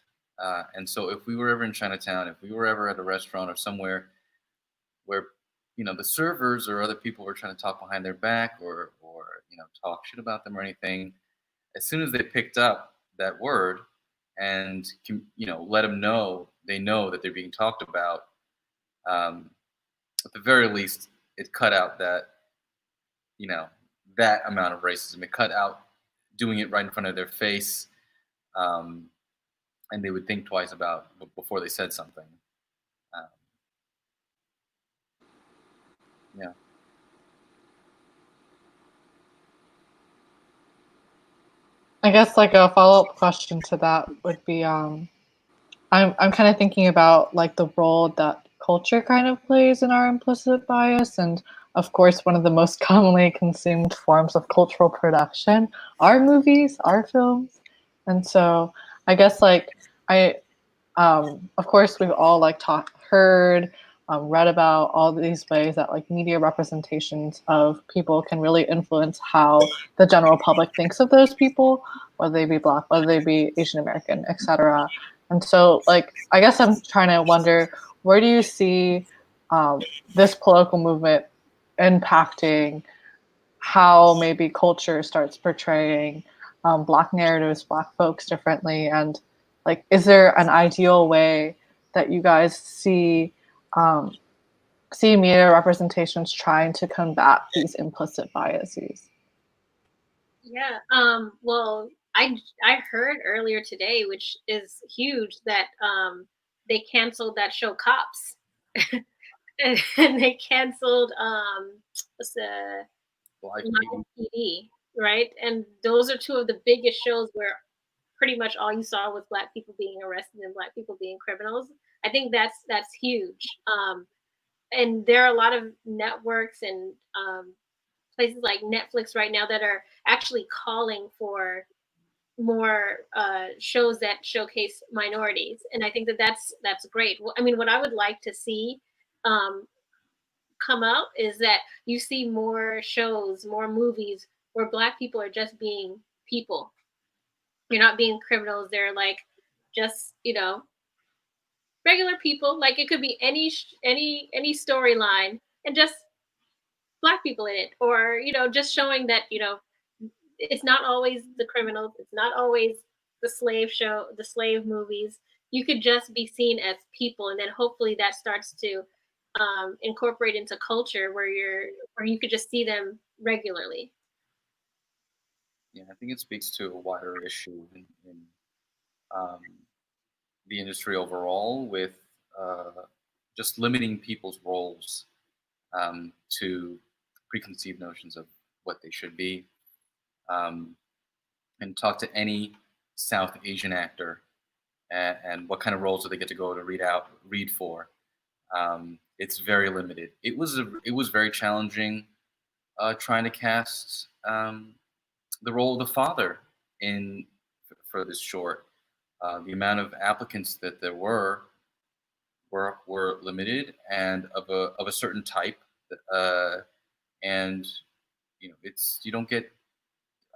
And so if we were ever in Chinatown, if we were ever at a restaurant or somewhere where, the servers or other people were trying to talk behind their back or talk shit about them or anything, as soon as they picked up that word and, let them know, they know that they're being talked about, um, at the very least, it cut out you know, that amount of racism. It cut out doing it right in front of their face, um, and they would think twice about before they said something. Um, yeah. I guess like a follow-up question to that would be I'm kind of thinking about like the role that culture kind of plays in our implicit bias, and of course one of the most commonly consumed forms of cultural production are movies, are films. And so I guess like I of course we've all like heard, read about all these ways that like media representations of people can really influence how the general public thinks of those people, whether they be Black, whether they be Asian American, etc. And so like I guess I'm trying to wonder, where do you see this political movement impacting how maybe culture starts portraying Black narratives, Black folks differently, and like, is there an ideal way that you guys um, see media representations trying to combat these implicit biases? Yeah. Well, I heard earlier today, which is huge, that they canceled that show Cops, and they canceled what's the Live Live TV. PD, right? And those are two of the biggest shows where pretty much all you saw was Black people being arrested and Black people being criminals. I think that's huge. And there are a lot of networks and places like Netflix right now that are actually calling for more shows that showcase minorities, and I think that that's great. I mean, what I would like to see um, come out is that you see more shows, more movies where Black people are just being people. You're not being criminals. They're like just regular people. Like it could be any storyline and just Black people in it, or just showing that it's not always the criminals. It's not always the slave movies. You could just be seen as people, and then hopefully that starts to incorporate into culture where you could just see them regularly. Yeah, I think it speaks to a wider issue in um, the industry overall with just limiting people's roles to preconceived notions of what they should be. Um, and talk to any South Asian actor and what kind of roles do they get to go to read for. It's very limited. It was very challenging trying to cast the role of the father in for this short. The amount of applicants that there were limited and of a certain type, uh, and it's you don't get.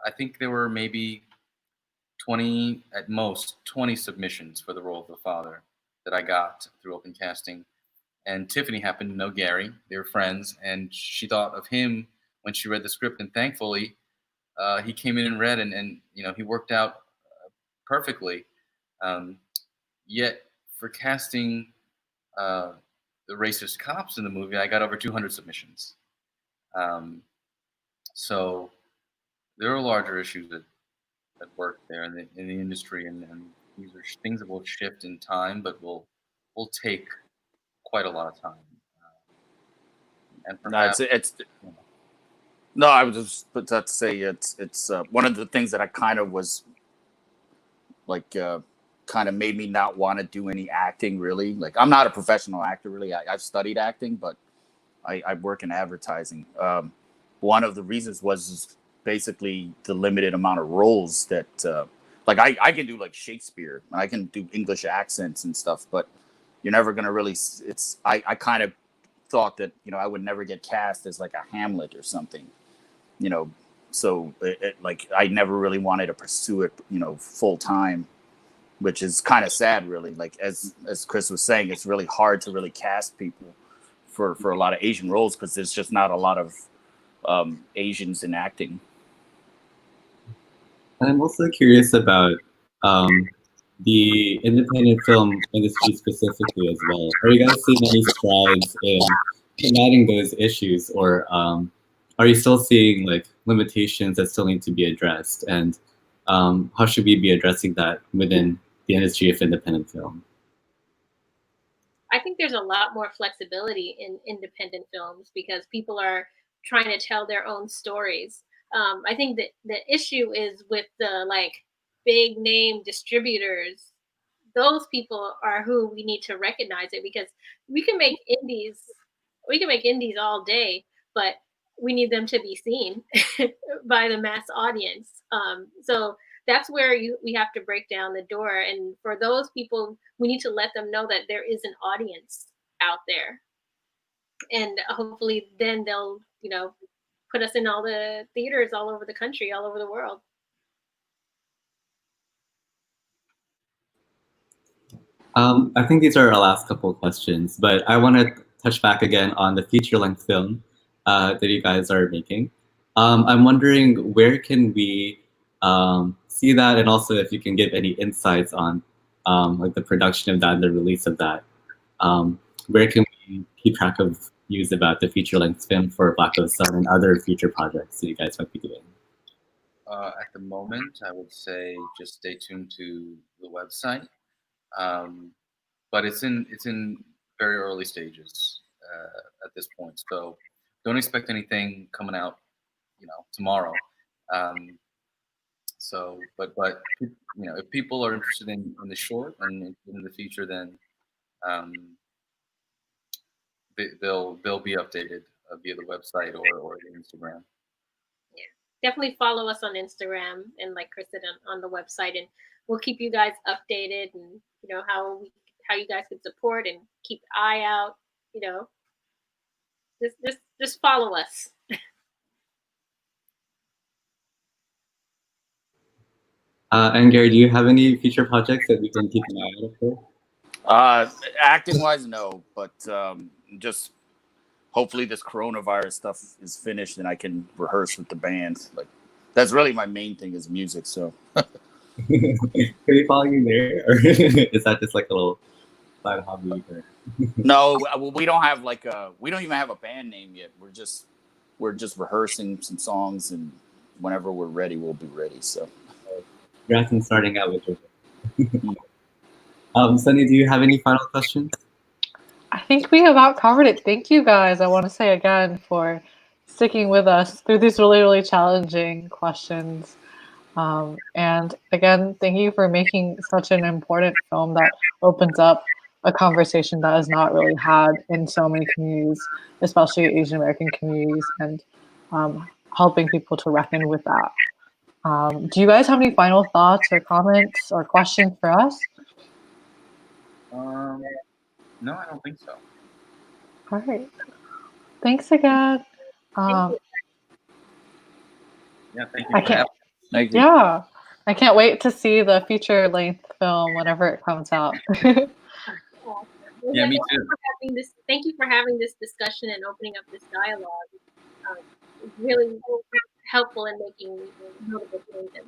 I think there were maybe 20 at most 20 submissions for the role of the father that I got through open casting. And Tiffany happened to know Gary. They were friends, and she thought of him when she read the script. And thankfully, he came in and read, and he worked out perfectly. Um, Yet for casting uh, the racist cops in the movie, I got over 200 submissions. Um, so there are larger issues that work there in the industry, and these are things that will shift in time, but will take quite a lot of time. And No, perhaps, it's you know, no. I was just about to say it's one of the things that I kind of was like kind of made me not want to do any acting really. Like I'm not a professional actor really. I've studied acting, but I work in advertising. One of the reasons was basically the limited amount of roles that, like I can do like Shakespeare, I can do English accents and stuff, but you're never gonna really. I kind of thought that I would never get cast as like a Hamlet or something, so like I never really wanted to pursue it, full time, which is kind of sad, really. Like as Chris was saying, it's really hard to really cast people for a lot of Asian roles because there's just not a lot of Asians in acting. And I'm also curious about the independent film industry specifically as well. Are you guys seeing any strides in combating those issues, or are you still seeing like limitations that still need to be addressed? And how should we be addressing that within the industry of independent film? I think there's a lot more flexibility in independent films because people are trying to tell their own stories. I think that the issue is with the like big name distributors. Those people are who we need to recognize it because we can make indies, we can make indies all day, but we need them to be seen by the mass audience. So that's where we have to break down the door. And for those people, we need to let them know that there is an audience out there. And hopefully then they'll, put us in all the theaters all over the country, all over the world. I think these are our last couple of questions, but I want to touch back again on the feature-length film that you guys are making. I'm wondering where can we see that, and also if you can give any insights on like the production of that and the release of that. Where can we keep track of news about the feature-length film for Black Ghost Sun and other future projects that you guys might be doing? At the moment, I would say just stay tuned to the website. But it's in very early stages at this point, so don't expect anything coming out, tomorrow. So, but if people are interested in the short and in the feature, then they'll be updated via the website or the Instagram. Yeah, definitely follow us on Instagram and like Chris said on the website, and we'll keep you guys updated and how you guys can support and keep eye out. Just follow us. And Gary, do you have any future projects that we can keep an eye out for? Acting wise, no, but just hopefully this coronavirus stuff is finished and I can rehearse with the band. Like that's really my main thing is music. So. Can we follow you there, or is that just like a little side hobby? Or? No, we don't have we don't even have a band name yet. We're just rehearsing some songs, and whenever we're ready, we'll be ready. So, congrats on starting out with it. Sunny, do you have any final questions? I think we about covered it. Thank you guys. I want to say again for sticking with us through these really, really challenging questions. And again, thank you for making such an important film that opens up a conversation that is not really had in so many communities, especially Asian American communities, and helping people to reckon with that. Do you guys have any final thoughts or comments or questions for us? No, I don't think so. All right. Thanks again. Yeah, thank you. Thank you. Yeah, I can't wait to see the feature-length film whenever it comes out. Yeah, me too. Thank you for having this discussion and opening up this dialogue. It's really helpful in making notable changes.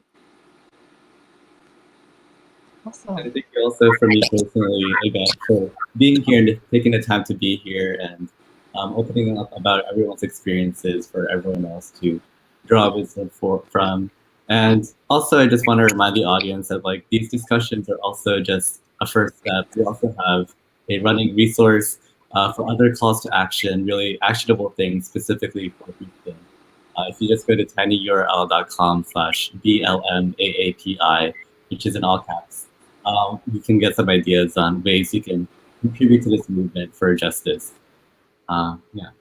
Awesome. I think also for me personally, again, for being here and taking the time to be here and opening up about everyone's experiences for everyone else to draw wisdom from. And also, I just want to remind the audience that like these discussions are also just a first step. We also have a running resource for other calls to action, really actionable things specifically for Houston. If you just go to tinyurl.com/BLMAAPI, which is in all caps, you can get some ideas on ways you can contribute to this movement for justice. Yeah.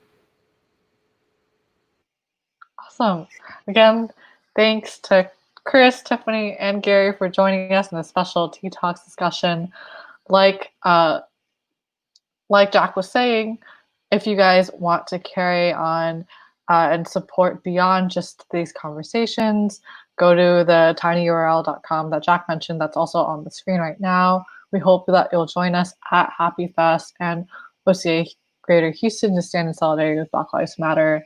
Awesome. Again, thanks to Chris, Tiffany, and Gary for joining us in a special Tea Talks discussion. Like Jack was saying, if you guys want to carry on and support beyond just these conversations, go to the tinyurl.com that Jack mentioned. That's also on the screen right now. We hope that you'll join us at Happy Fest and OCA Greater Houston to stand in solidarity with Black Lives Matter.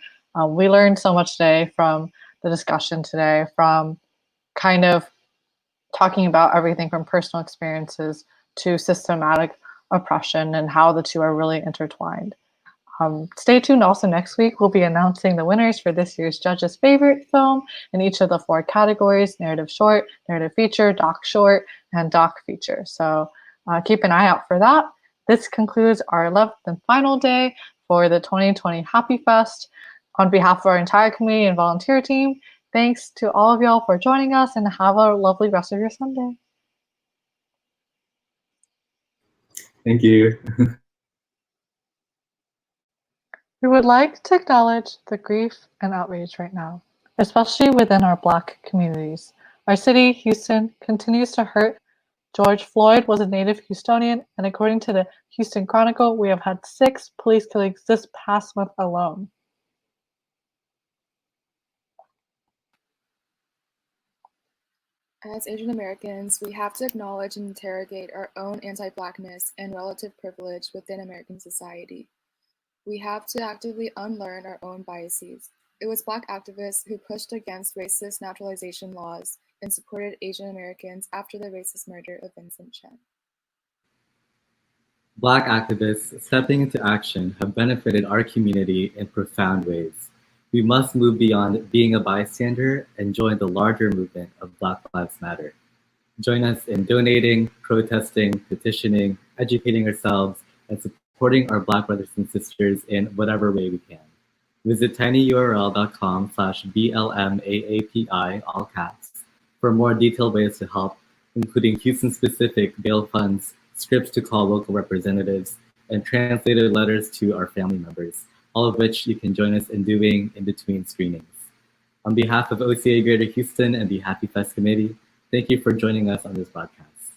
We learned so much today from the discussion today, from kind of talking about everything from personal experiences to systematic oppression and how the two are really intertwined. Stay tuned. Also next week, we'll be announcing the winners for this year's judges' favorite film in each of the 4 categories: narrative short, narrative feature, doc short, and doc feature. So keep an eye out for that. This concludes our 11th and final day for the 2020 Happy Fest. On behalf of our entire community and volunteer team, thanks to all of y'all for joining us, and have a lovely rest of your Sunday. Thank you. We would like to acknowledge the grief and outrage right now, especially within our Black communities. Our city, Houston, continues to hurt. George Floyd was a native Houstonian, and according to the Houston Chronicle, we have had 6 police killings this past month alone. As Asian Americans, we have to acknowledge and interrogate our own anti-Blackness and relative privilege within American society. We have to actively unlearn our own biases. It was Black activists who pushed against racist naturalization laws and supported Asian Americans after the racist murder of Vincent Chen. Black activists stepping into action have benefited our community in profound ways. We must move beyond being a bystander and join the larger movement of Black Lives Matter. Join us in donating, protesting, petitioning, educating ourselves, and supporting our Black brothers and sisters in whatever way we can. Visit tinyurl.com/BLMAAPI, all caps, for more detailed ways to help, including Houston-specific bail funds, scripts to call local representatives, and translated letters to our family members, all of which you can join us in doing in between screenings. On behalf of OCA Greater Houston and the Happy Fest Committee, thank you for joining us on this broadcast.